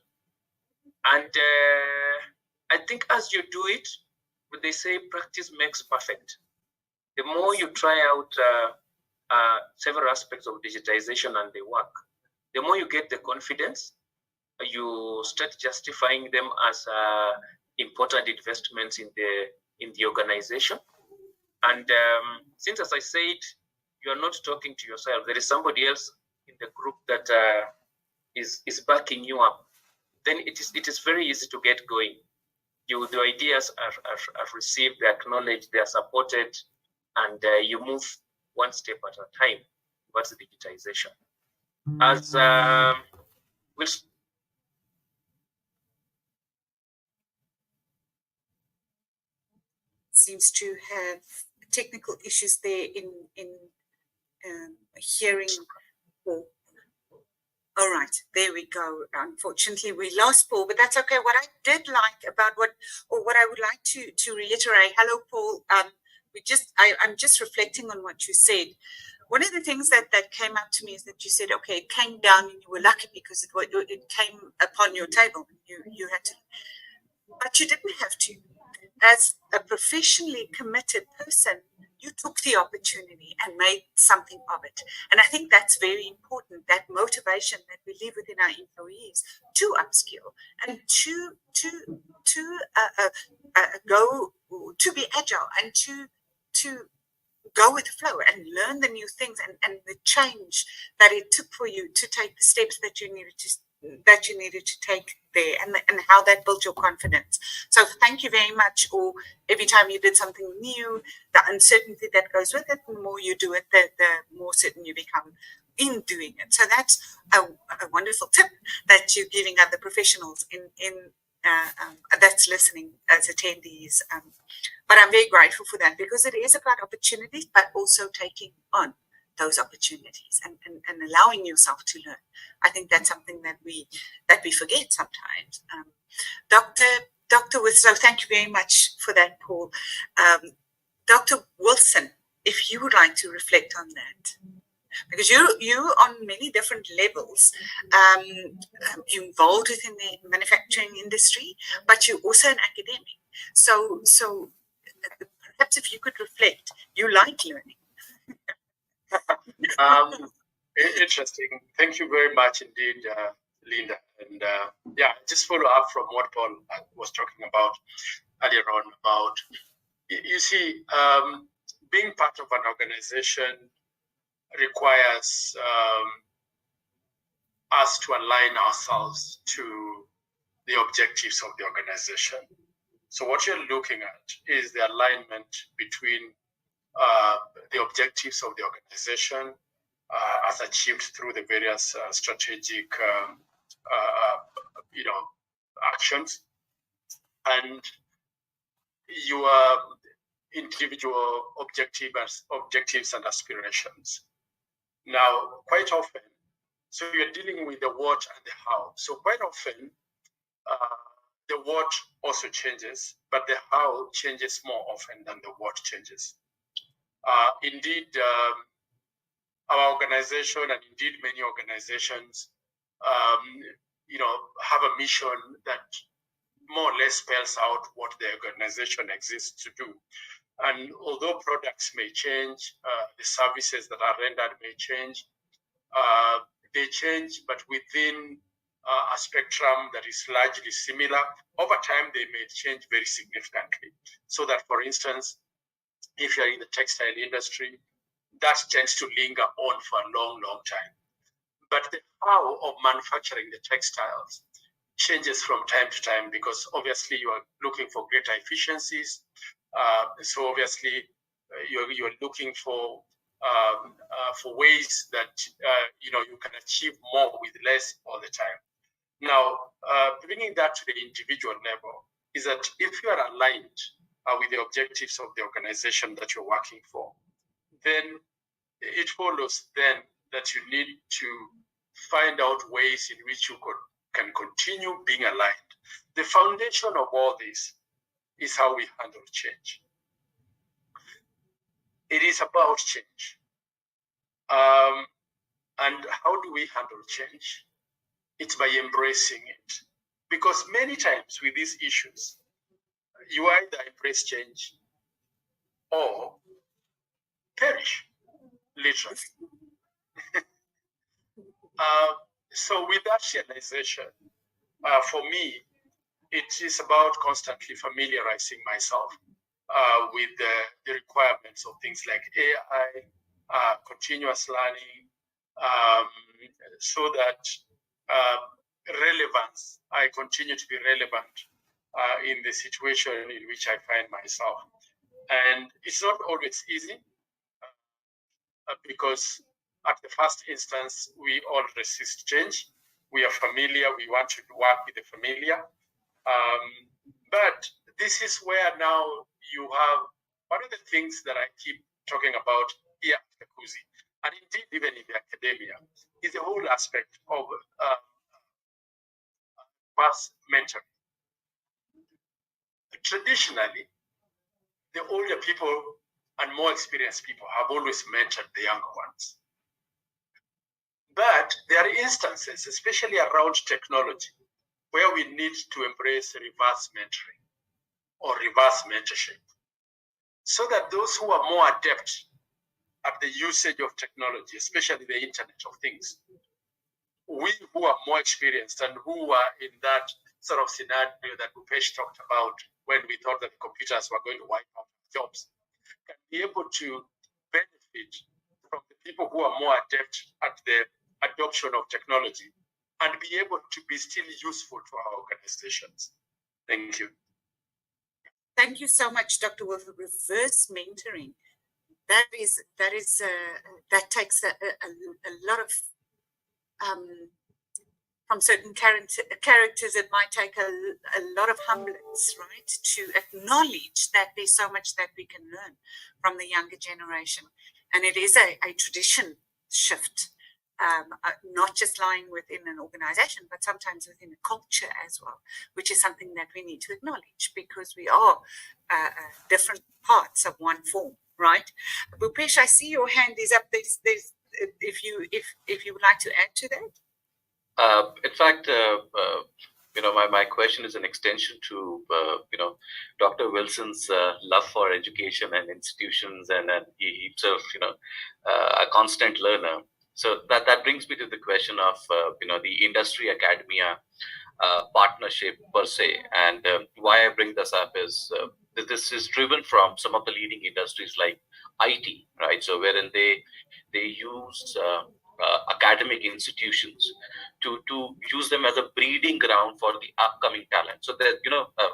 Speaker 3: And I think as you do it, they say practice makes perfect. The more you try out several aspects of digitization and they work, the more you get the confidence. You start justifying them as important investments in the organization. And since, as I said, you are not talking to yourself, there is somebody else in the group that is backing you up, then it is very easy to get going. The ideas are received, they are acknowledged, they are supported, and you move one step at a time towards digitization. As we'll
Speaker 1: seems to have technical issues there in hearing. All right, there we go. Unfortunately, we lost Paul, but that's okay. What I did like about what I would like to reiterate. Hello, Paul. I'm just reflecting on what you said. One of the things that came up to me is that you said, okay, it came down and you were lucky because it came upon your table. You had to, but you didn't have to. As a professionally committed person, you took the opportunity and made something of it. And I think that's very important, that motivation that we leave within our employees to upskill and to be agile and to go with the flow and learn the new things and the change that it took for you to take the steps that you needed to take there, and how that built your confidence. So thank you very much. Or every time you did something new, the uncertainty that goes with it, the more you do it, the more certain you become in doing it. So that's a wonderful tip that you're giving other professionals that's listening as attendees. But I'm very grateful for that, because it is about opportunities, but also taking on those opportunities and allowing yourself to learn. I think that's something that we forget sometimes. Dr. Wilson, thank you very much for that, Paul. Dr. Wilson, if you would like to reflect on that, because you on many different levels, you're involved within the manufacturing industry, but you're also an academic. So perhaps if you could reflect, you like learning.
Speaker 2: Interesting. Thank you very much indeed, Linda. And just follow up from what Paul was talking about earlier on about you see, being part of an organization requires us to align ourselves to the objectives of the organization. So what you're looking at is the alignment between the objectives of the organization as achieved through the various strategic, actions, and your individual objectives and aspirations. Now, quite often, so you're dealing with the what and the how. So quite often, the what also changes, but the how changes more often than the what changes. Indeed, our organization and indeed many organizations, have a mission that more or less spells out what the organization exists to do. And although products may change, the services that are rendered may change, they change, but within a spectrum that is largely similar. Over time, they may change very significantly. So that, for instance, if you're in the textile industry, that tends to linger on for a long, long time. But the how of manufacturing the textiles changes from time to time because obviously you are looking for greater efficiencies. So obviously you're looking for ways that you can achieve more with less all the time. Now, bringing that to the individual level is that if you are aligned with the objectives of the organization that you're working for, then it follows then that you need to find out ways in which you can continue being aligned. The foundation of all this is how we handle change. It is about change. And how do we handle change? It's by embracing it. Because many times with these issues, you either embrace change or perish, literally. So with that realization, for me, it is about constantly familiarizing myself with the requirements of things like AI, continuous learning, so that relevance, I continue to be relevant in the situation in which I find myself. And it's not always easy because at the first instance, we all resist change. We are familiar, we want to work with the familiar. But this is where now you have one of the things that I keep talking about here at the Cotzee, and indeed even in the academia, is the whole aspect of past mentoring. Traditionally, the older people and more experienced people have always mentored the younger ones. But there are instances, especially around technology, where we need to embrace reverse mentoring or reverse mentorship, so that those who are more adept at the usage of technology, especially the Internet of Things, we who are more experienced and who are in that sort of scenario that Bhupesh talked about when we thought that computers were going to wipe out jobs, can be able to benefit from the people who are more adept at the adoption of technology and be able to be still useful to our organizations. Thank you.
Speaker 1: Thank you so much, Dr. Wolf. Reverse mentoring. That takes a lot of from certain characters. It might take a lot of humbleness, right, to acknowledge that there's so much that we can learn from the younger generation, and it is a tradition shift. Not just lying within an organization, but sometimes within a culture as well, which is something that we need to acknowledge because we are different parts of one form, right? Bhupesh, I see your hand is up. There's if you would like to add to that.
Speaker 5: In fact, my question is an extension to Dr. Wilson's love for education and institutions, and he himself a constant learner. So that brings me to the question of the industry academia partnership per se, and why I bring this up is this is driven from some of the leading industries like IT, right? So wherein they use academic institutions to use them as a breeding ground for the upcoming talent. So that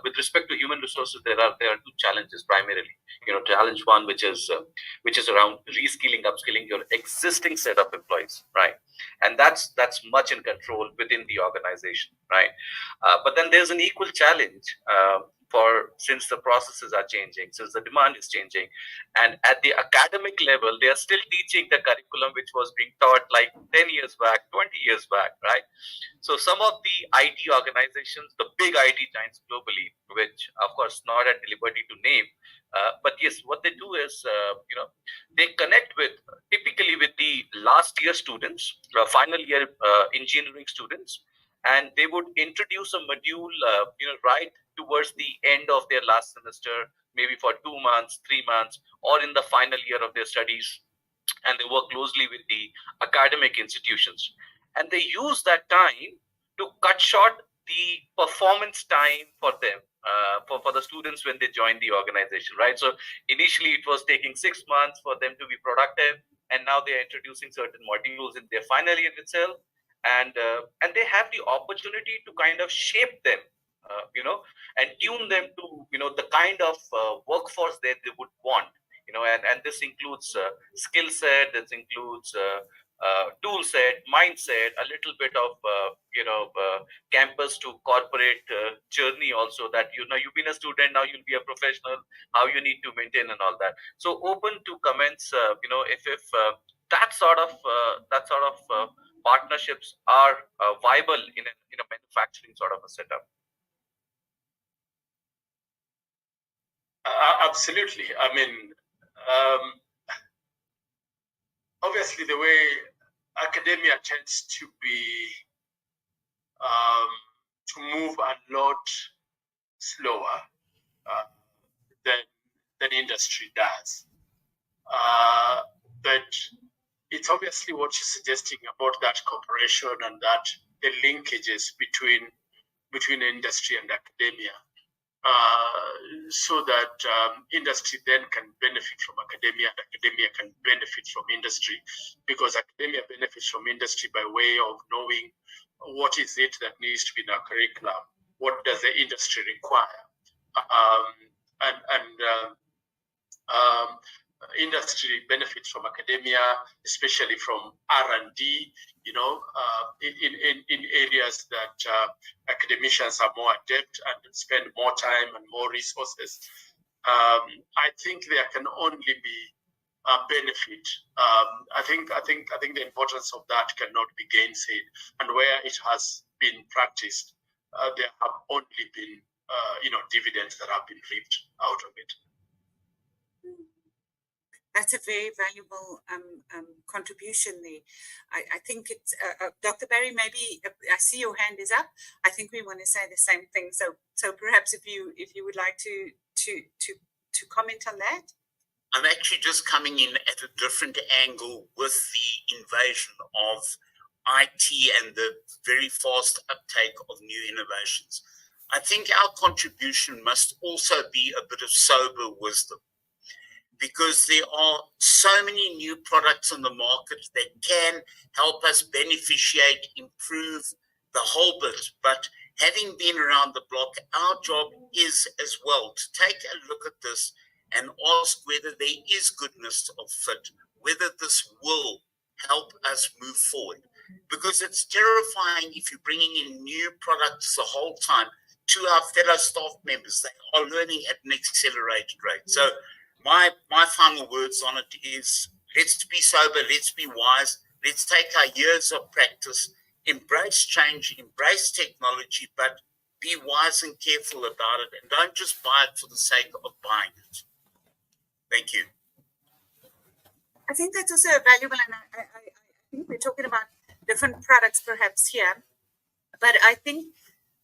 Speaker 5: with respect to human resources, there are two challenges primarily. Challenge one, which is around reskilling, upskilling your existing set of employees, right? And that's much in control within the organization, right? But then there's an equal challenge since the processes are changing, since the demand is changing, and at the academic level, they are still teaching the curriculum which was being taught like 10 years back, 20 years back, right? So some of the IT organizations, the big IT giants globally, which of course not at liberty to name, but yes, what they do is, they connect typically with the last year students, final year engineering students, and they would introduce a module, right towards the end of their last semester, maybe for 2 months, 3 months, or in the final year of their studies. And they work closely with the academic institutions. And they use that time to cut short the performance time for them, for the students when they join the organization, right? So initially it was taking 6 months for them to be productive, and now they're introducing certain modules in their final year itself, and they have the opportunity to kind of shape them, and tune them to the kind of workforce that they would want, and this includes skill set, this includes tool set, mindset, a little bit of campus to corporate journey also, that you've been a student, now you'll be a professional, how you need to maintain and all that. So open to comments, if that sort of partnerships are viable in a manufacturing sort of a setup.
Speaker 2: Absolutely. I mean, obviously, the way academia tends to be to move a lot slower than industry does. But it's obviously what you're suggesting about that cooperation and that the linkages between industry and academia. So that industry then can benefit from academia, and academia can benefit from industry, because academia benefits from industry by way of knowing what is it that needs to be in our curriculum, what does the industry require, industry benefits from academia, especially from R&D, in areas that academicians are more adept and spend more time and more resources. I think there can only be a benefit. I think the importance of that cannot be gainsaid, and where it has been practiced, there have only been dividends that have been reaped out of it.
Speaker 1: That's a very valuable contribution there. I think it's Dr. Barry. Maybe I see your hand is up. I think we want to say the same thing. So perhaps if you would like to comment on that.
Speaker 4: I'm actually just coming in at a different angle with the invasion of IT and the very fast uptake of new innovations. I think our contribution must also be a bit of sober wisdom, because there are so many new products on the market that can help us beneficiate, improve the whole bit. But having been around the block, our job is as well to take a look at this and ask whether there is goodness of fit, whether this will help us move forward. Because it's terrifying if you're bringing in new products the whole time to our fellow staff members. They are learning at an accelerated rate. So my final words on it is, let's be sober, let's be wise, let's take our years of practice, embrace change, embrace technology, but be wise and careful about it, and don't just buy it for the sake of buying it. Thank you.
Speaker 1: I think that's also valuable, and I think we're talking about different products perhaps here, but I think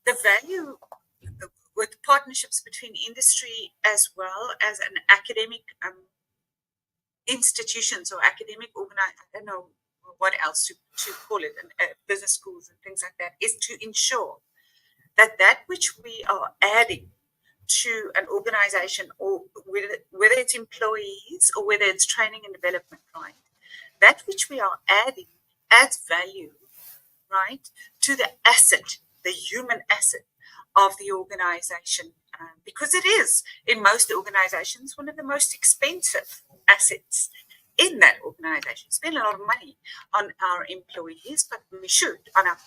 Speaker 1: the value with partnerships between industry as well as an academic institutions or academic organization, I don't know what else to call it, business schools and things like that, is to ensure that which we are adding to an organization, or whether it's employees or whether it's training and development, right? That which we are adding adds value, right, to the asset, the human asset of the organization, because it is, in most organizations, one of the most expensive assets in that organization. Spend a lot of money on our employees, but we should.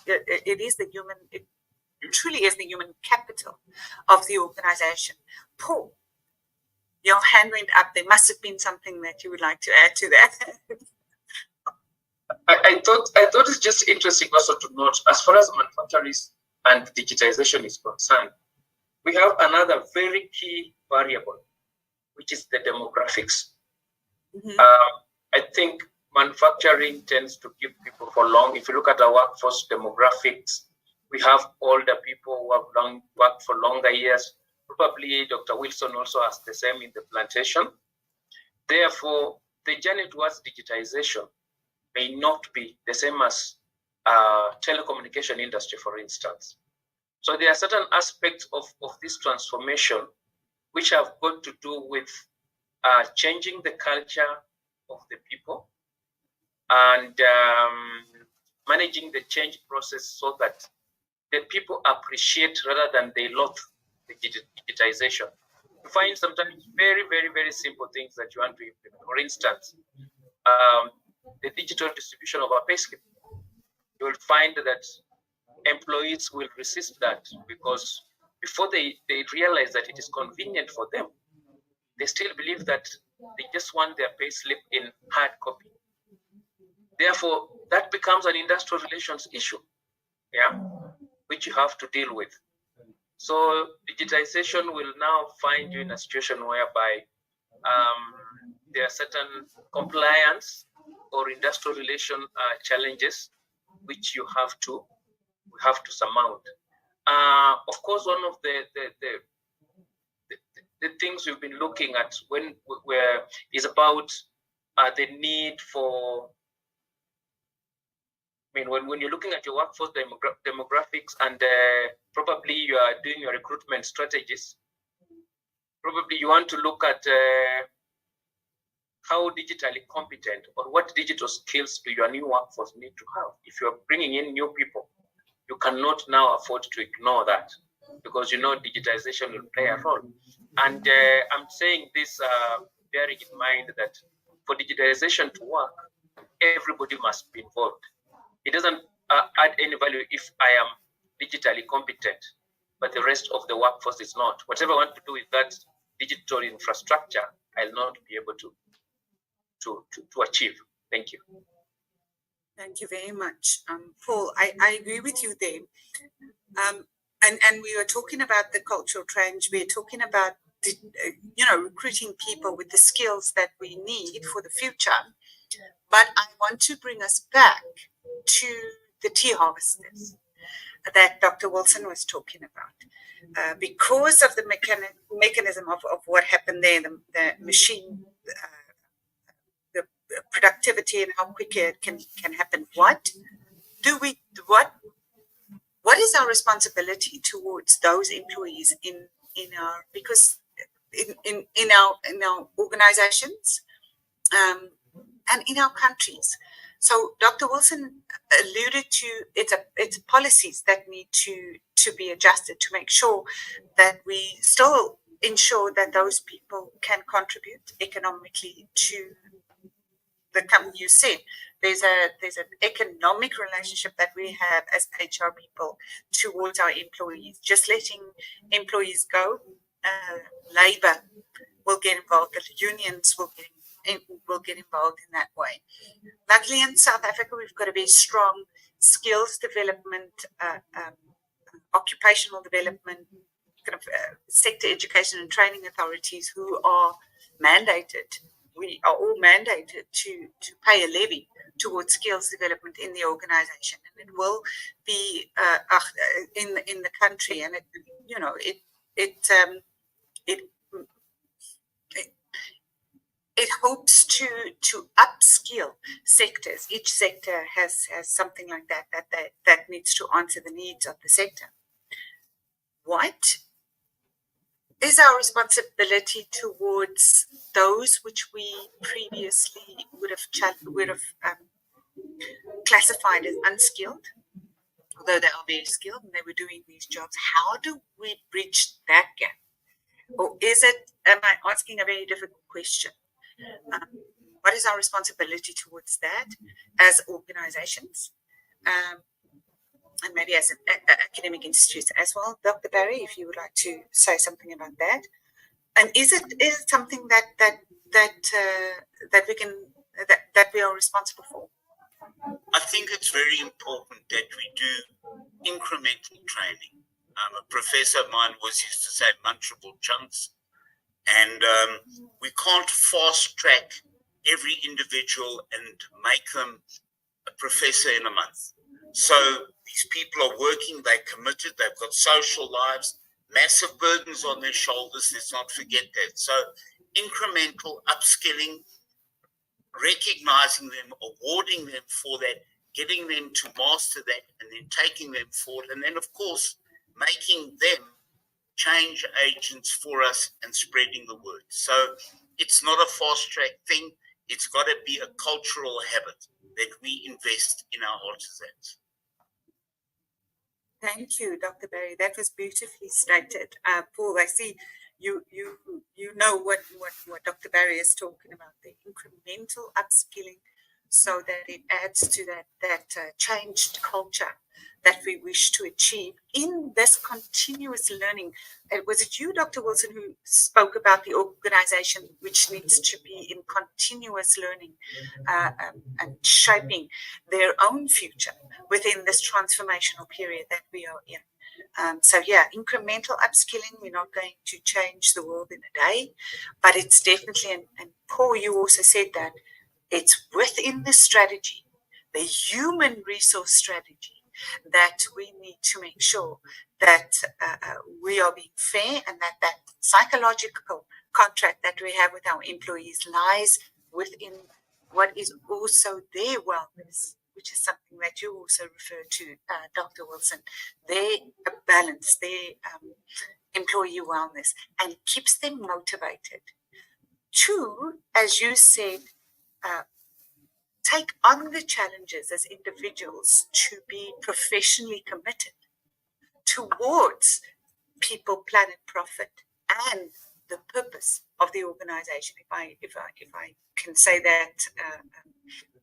Speaker 1: It is the human. It truly is the human capital of the organization. Paul, your hand went up. There must have been something that you would like to add to that.
Speaker 3: I thought it's just interesting also to note, as far as manufacturing and digitization is concerned, we have another very key variable, which is the demographics. I think manufacturing tends to keep people for long. If you look at our workforce demographics, we have older people who have worked for longer years. Probably Dr. Wilson also has the same in the plantation. Therefore, the journey towards digitization may not be the same as telecommunication industry, for instance. So there are certain aspects of this transformation which have got to do with changing the culture of the people and managing the change process so that the people appreciate rather than they loathe the digitization. You find sometimes very, very, very simple things that you want to implement. For instance, the digital distribution of our payslip. You will find that employees will resist that because before they realize that it is convenient for them, they still believe that they just want their payslip in hard copy. Therefore, that becomes an industrial relations issue, which you have to deal with. So digitization will now find you in a situation whereby there are certain compliance or industrial relation challenges which you have to surmount. Of course, one of the things we've been looking at is about the need for. I mean, when you're looking at your workforce demographics and probably you are doing your recruitment strategies, probably you want to look at how digitally competent or what digital skills do your new workforce need to have. If you're bringing in new people, you cannot now afford to ignore that because you know digitization will play a role. And I'm saying this bearing in mind that for digitization to work, everybody must be involved. It doesn't add any value if I am digitally competent, but the rest of the workforce is not. Whatever I want to do with that digital infrastructure, I'll not be able to achieve. Thank you.
Speaker 1: Thank you very much, Paul. I agree with you there. And we were talking about the cultural change. We are talking about recruiting people with the skills that we need for the future. But I want to bring us back to the tea harvesters that Dr. Wilson was talking about. Because of the mechanism of what happened there, the machine, the productivity and how quickly it can happen. What is our responsibility towards those employees in our organizations and in our countries? So Dr. Wilson alluded to it's policies that need to be adjusted to make sure that we still ensure that those people can contribute economically to the company. You said there's an economic relationship that we have as HR people towards our employees. Just letting employees go, labor will get involved, the unions will get involved in that way. Luckily in South Africa, we've got a very strong skills development, occupational development, sector education and training authorities who are mandated. We are all mandated to pay a levy towards skills development in the organization, and it will be in the country, and it hopes to upskill sectors. Each sector has something like that needs to answer the needs of the sector. What is our responsibility towards those which we previously would have classified as unskilled, although they are very skilled and they were doing these jobs. How do we bridge that gap? Or is it, am I asking a very difficult question? What is our responsibility towards that as organizations? And maybe as academic institutes as well. Dr. Barry, if you would like to say something about that. And is it something that we are responsible for?
Speaker 4: I think it's very important that we do incremental training. A professor of mine always used to say munchable chunks, and we can't fast track every individual and make them a professor in a month. So these people are working, they're committed, they've got social lives, massive burdens on their shoulders. Let's not forget that. So incremental upskilling, recognizing them, awarding them for that, getting them to master that, and then taking them forward. And then, of course, making them change agents for us and spreading the word. So it's not a fast track thing. It's got to be a cultural habit that we invest in our artisans.
Speaker 1: Thank you, Dr. Barry. That was beautifully stated. Paul, I see you know what Dr. Barry is talking about, the incremental upskilling, so that it adds to that changed culture that we wish to achieve in this continuous learning. Was it you, Dr. Wilson, who spoke about the organization which needs to be in continuous learning and shaping their own future within this transformational period that we are in? So yeah, incremental upskilling, we're not going to change the world in a day, but it's definitely, and Paul, you also said that, it's within the strategy, the human resource strategy, that we need to make sure that we are being fair, and that psychological contract that we have with our employees lies within what is also their wellness, which is something that you also refer to, Dr. Wilson, their balance, their employee wellness, and keeps them motivated to, as you said, take on the challenges as individuals, to be professionally committed towards people, planet, profit, and the purpose of the organization. If I can say that,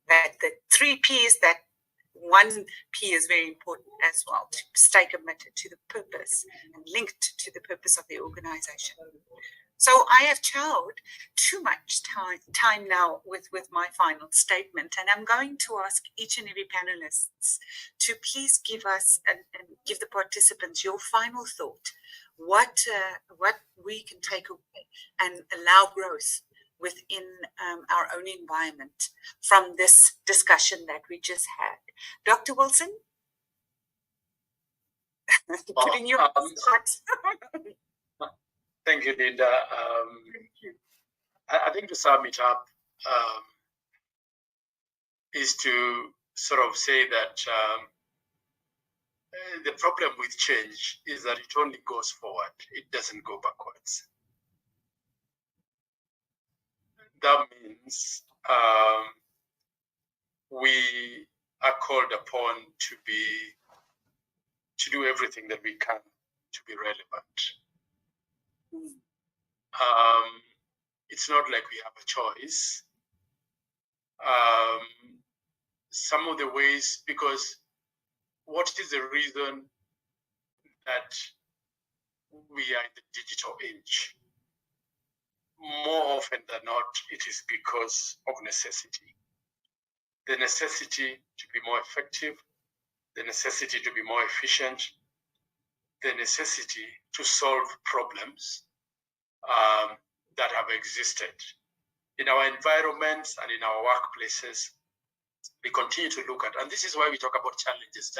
Speaker 1: that the 3 P's, that 1 P is very important as well, to stay committed to the purpose and linked to the purpose of the organization. So I have chowed too much time now with my final statement, and I'm going to ask each and every panelists to please give us and give the participants your final thought, what we can take away and allow growth within our own environment from this discussion that we just had. Dr. Wilson? Putting you on the spot.
Speaker 2: Thank you, Linda. I think to sum it up is to sort of say that the problem with change is that it only goes forward. It doesn't go backwards. That means we are called upon to do everything that we can to be relevant. It's not like we have a choice. Some of the ways, because what is the reason that we are in the digital age? More often than not, it is because of necessity. The necessity to be more effective, the necessity to be more efficient, the necessity to solve problems that have existed in our environments and in our workplaces. We continue to look at, and this is why we talk about challenges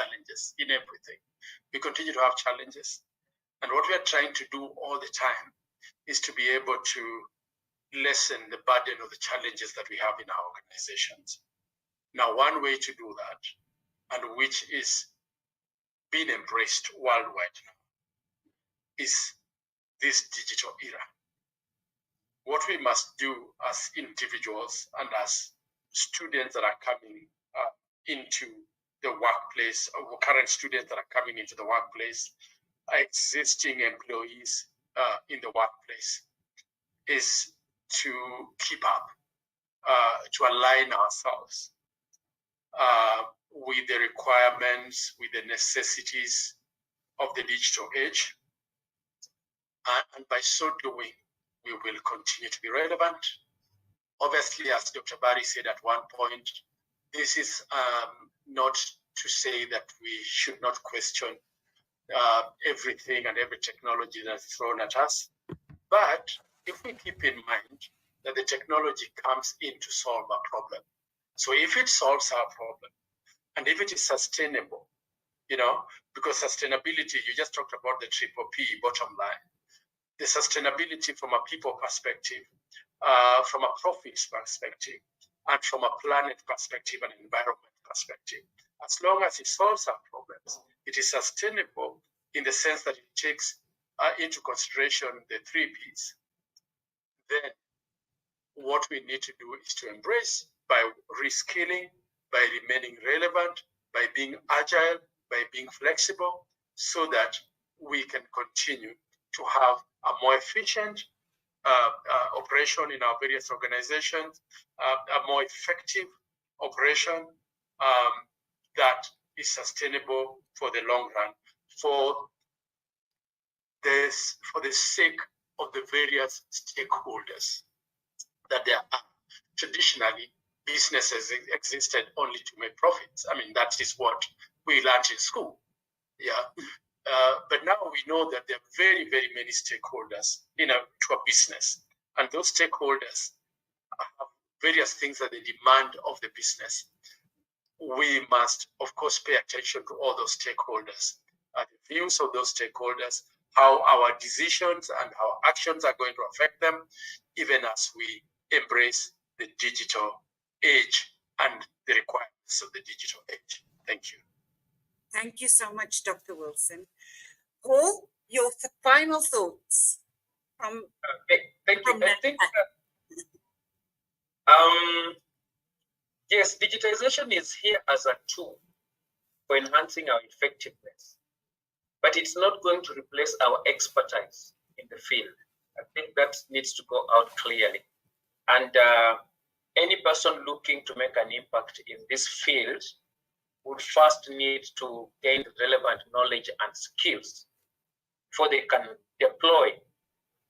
Speaker 2: in everything. We continue to have challenges, and what we are trying to do all the time is to be able to lessen the burden of the challenges that we have in our organizations. Now, one way to do that, and which is being embraced worldwide now, is this digital era. What we must do as individuals and as students that are coming into the workplace, or current students that are coming into the workplace, existing employees in the workplace, is to keep up, to align ourselves with the requirements, with the necessities of the digital age. And by so doing, we will continue to be relevant. Obviously, as Dr. Barry said at one point, this is not to say that we should not question everything and every technology that's thrown at us. But if we keep in mind that the technology comes in to solve a problem, so if it solves our problem, and if it is sustainable, because sustainability, you just talked about the triple P, bottom line. The sustainability from a people perspective, from a profits perspective, and from a planet perspective and environment perspective. As long as it solves our problems, it is sustainable in the sense that it takes into consideration the 3 Ps. Then what we need to do is to embrace by reskilling, by remaining relevant, by being agile, by being flexible, so that we can continue to have a more efficient operation in our various organizations, a more effective operation that is sustainable for the long run, for the sake of the various stakeholders that there are. Traditionally, businesses existed only to make profits. I mean, that is what we learned in school. Yeah. But now we know that there are very, very many stakeholders to a business. And those stakeholders have various things that they demand of the business. We must, of course, pay attention to all those stakeholders, the views of those stakeholders, how our decisions and our actions are going to affect them, even as we embrace the digital age and the requirements of the digital age. Thank you.
Speaker 1: Thank you so much, Dr. Wilson. Paul, your final thoughts from
Speaker 3: thank you. I think yes, digitization is here as a tool for enhancing our effectiveness, but it's not going to replace our expertise in the field. I think that needs to go out clearly. And any person looking to make an impact in this field would first need to gain relevant knowledge and skills before they can deploy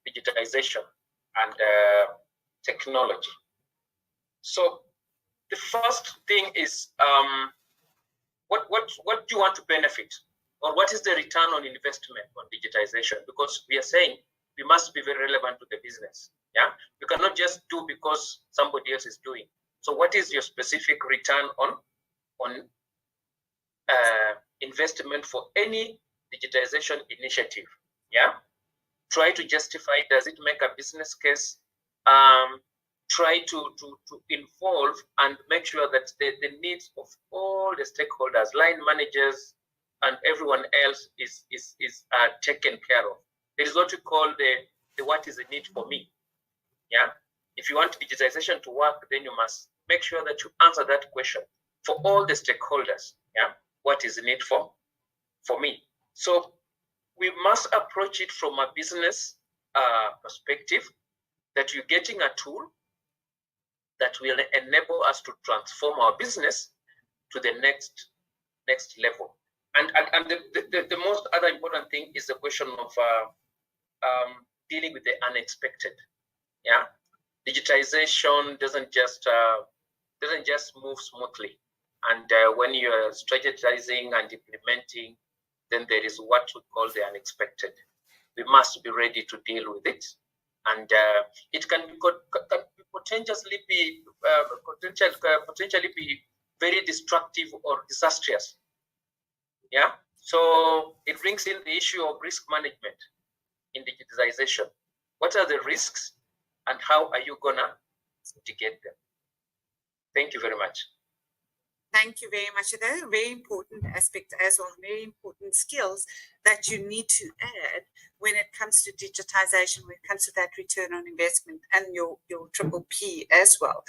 Speaker 3: digitization and technology. So the first thing is what do you want to benefit, or what is the return on investment on digitization? Because we are saying we must be very relevant to the business. Yeah, you cannot just do because somebody else is doing. So what is your specific return on investment for any digitization initiative? Yeah, try to justify, does it make a business case? Try to involve and make sure that the needs of all the stakeholders, line managers, and everyone else is taken care of. There is what we call the what is the need for me. Yeah, if you want digitization to work, then you must make sure that you answer that question for all the stakeholders. Yeah, what is the need for me? So we must approach it from a business perspective, that you're getting a tool that will enable us to transform our business to the next level. And the most other important thing is the question of dealing with the unexpected. Yeah, digitization doesn't just move smoothly. And when you're strategizing and implementing, then there is what we call the unexpected. We must be ready to deal with it, and it can potentially be very destructive or disastrous. Yeah, so it brings in the issue of risk management in digitization. What are the risks, and how are you gonna mitigate them? Thank you very much.
Speaker 1: Thank you very much. Those are very important aspects as well, very important skills that you need to add when it comes to digitization, when it comes to that return on investment and your triple P as well.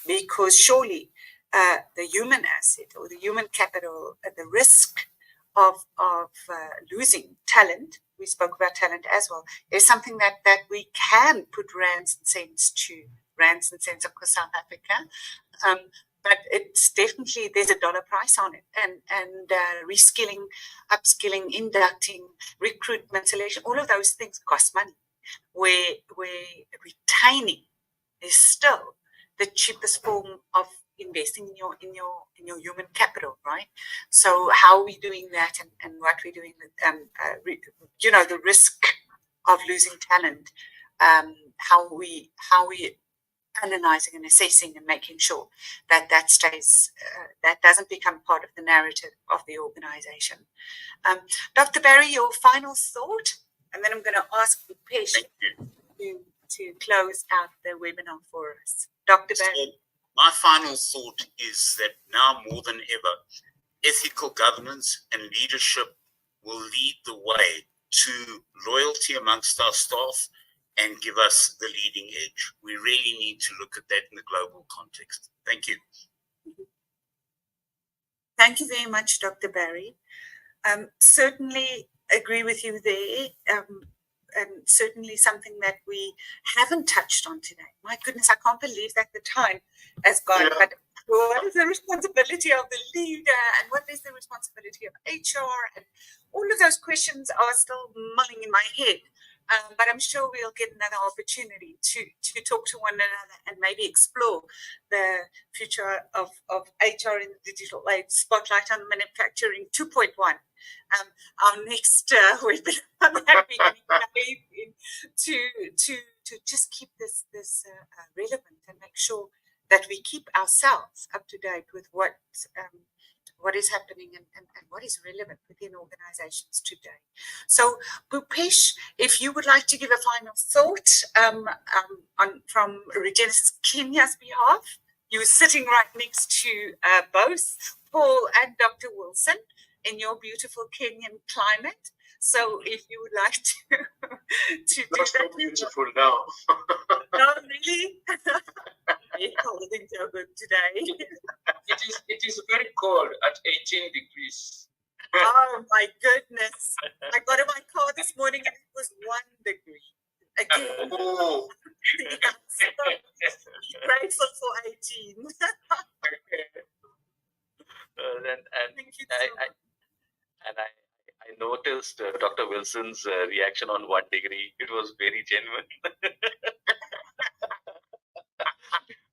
Speaker 1: Because surely the human asset or the human capital, the risk of losing talent, we spoke about talent as well, is something that we can put rands and cents to. Rands and cents, of course, South Africa. But it's definitely, there's a dollar price on it, and reskilling, upskilling, inducting, recruitment, selection, all of those things cost money. Where retaining is still the cheapest form of investing in your human capital, right? So how are we doing that, and what we're doing with the risk of losing talent, how we analyzing and assessing and making sure that stays, that doesn't become part of the narrative of the organization. Dr. Barry, your final thought, and then I'm going to ask Bhupesh to close out the webinar for us. Dr. Barry.
Speaker 4: So my final thought is that now more than ever, ethical governance and leadership will lead the way to loyalty amongst our staff and give us the leading edge. We really need to look at that in the global context. Thank you.
Speaker 1: Thank you very much, Dr. Barry. Certainly agree with you there, and certainly something that we haven't touched on today. My goodness, I can't believe that the time has gone. Yeah. But what is the responsibility of the leader, and what is the responsibility of HR? And all of those questions are still mulling in my head. But I'm sure we'll get another opportunity to talk to one another and maybe explore the future of HR in the digital age, spotlight on manufacturing 2.1. Our next webinar that we're going to just keep this relevant and make sure that we keep ourselves up to date with what is happening and what is relevant within organizations today. So, Bhupesh, if you would like to give a final thought from Regenesys Kenya's behalf, you're sitting right next to both Paul and Dr. Wilson in your beautiful Kenyan climate. So, if you would like to do
Speaker 3: Not
Speaker 1: that.
Speaker 3: so beautiful now.
Speaker 1: No, really? Very cold in Joburg today.
Speaker 3: It is very cold at 18 degrees.
Speaker 1: Oh my goodness. I got in my car this morning and it was 1 degree. Again.
Speaker 3: Oh.
Speaker 1: Yeah, so grateful for 18. Thank you so much.
Speaker 5: I noticed Dr. Wilson's reaction on 1 degree. It was very genuine.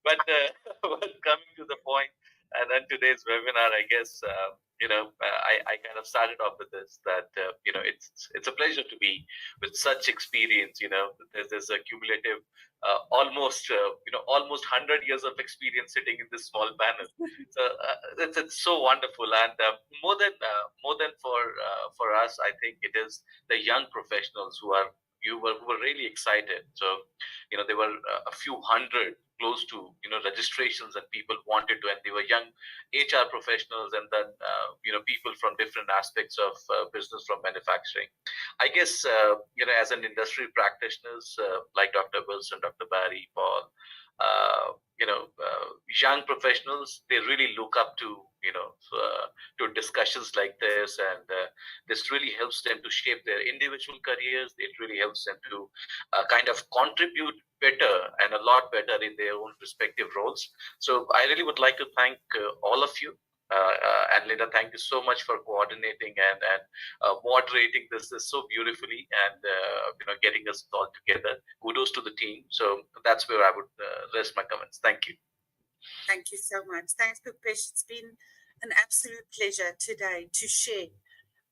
Speaker 5: But coming to the point, and then today's webinar, I guess, I kind of started off with this, that, it's a pleasure to be with such experience. There's a cumulative, almost 100 years of experience sitting in this small panel. So it's so wonderful. And more than for us, I think it is the young professionals who were really excited. So, there were a few hundred, close to registrations, and people wanted to, and they were young HR professionals, and then people from different aspects of business, from manufacturing. I guess as an industry practitioners like Dr. Wilson, Dr. Barry, Paul, young professionals, they really look up to to discussions like this, and this really helps them to shape their individual careers. It really helps them to kind of contribute better and a lot better in their own respective roles. So I really would like to thank all of you. And Linda, thank you so much for coordinating and moderating this so beautifully, and getting us all together. Kudos to the team. So that's where I would rest my comments. Thank you.
Speaker 1: Thank you so much. Thanks, Bhupesh. It's been an absolute pleasure today to share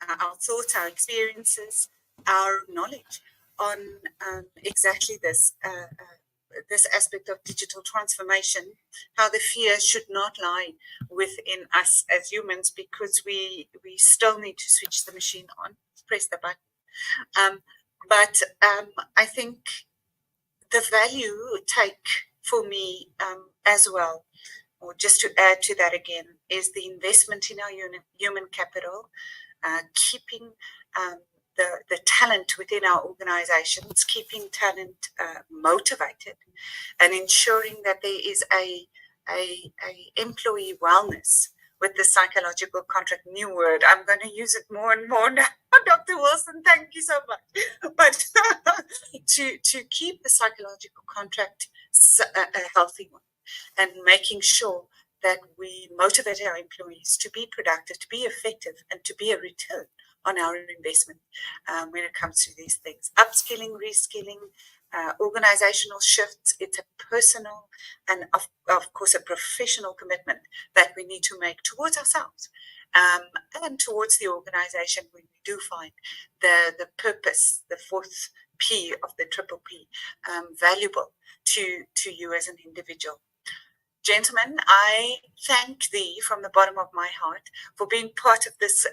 Speaker 1: our thoughts, our experiences, our knowledge on exactly this aspect of digital transformation, how the fear should not lie within us as humans, because we still need to switch the machine on, press the button. But I think the value take for me as well or just to add to that again, is the investment in our human capital, keeping the talent within our organizations, keeping talent motivated, and ensuring that there is a employee wellness with the psychological contract. New word, I'm going to use it more and more now. Dr. Wilson, thank you so much. But to keep the psychological contract a healthy one, and making sure that we motivate our employees to be productive, to be effective, and to be a return on our investment when it comes to these things. Upskilling, reskilling, organizational shifts, it's a personal and of course a professional commitment that we need to make towards ourselves and towards the organization when we do find the purpose, the fourth P of the triple P, valuable to you as an individual. Gentlemen, I thank thee from the bottom of my heart for being part of this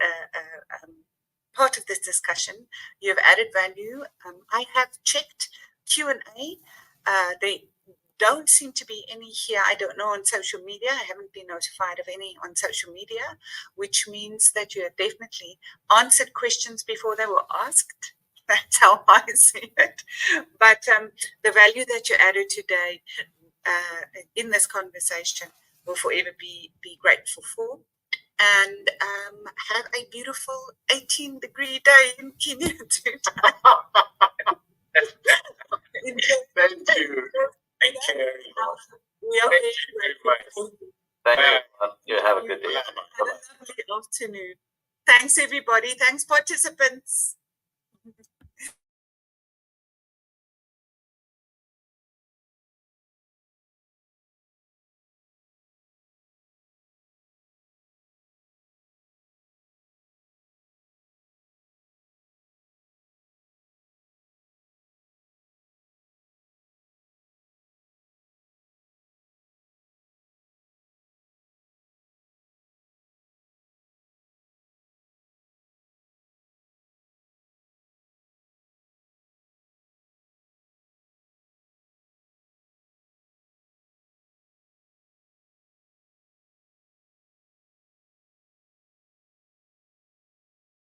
Speaker 1: discussion. You have added value. I have checked Q&A. There don't seem to be any here. I don't know on social media. I haven't been notified of any on social media, which means that you have definitely answered questions before they were asked. That's how I see it. But the value that you added today in this conversation will forever be grateful for. And have a beautiful 18-degree day in Kenya today.
Speaker 2: Thank you. Thank you.
Speaker 1: We are very grateful.
Speaker 5: Thank you. You have a good day.
Speaker 1: Have a lovely afternoon. Thanks, everybody. Thanks, participants.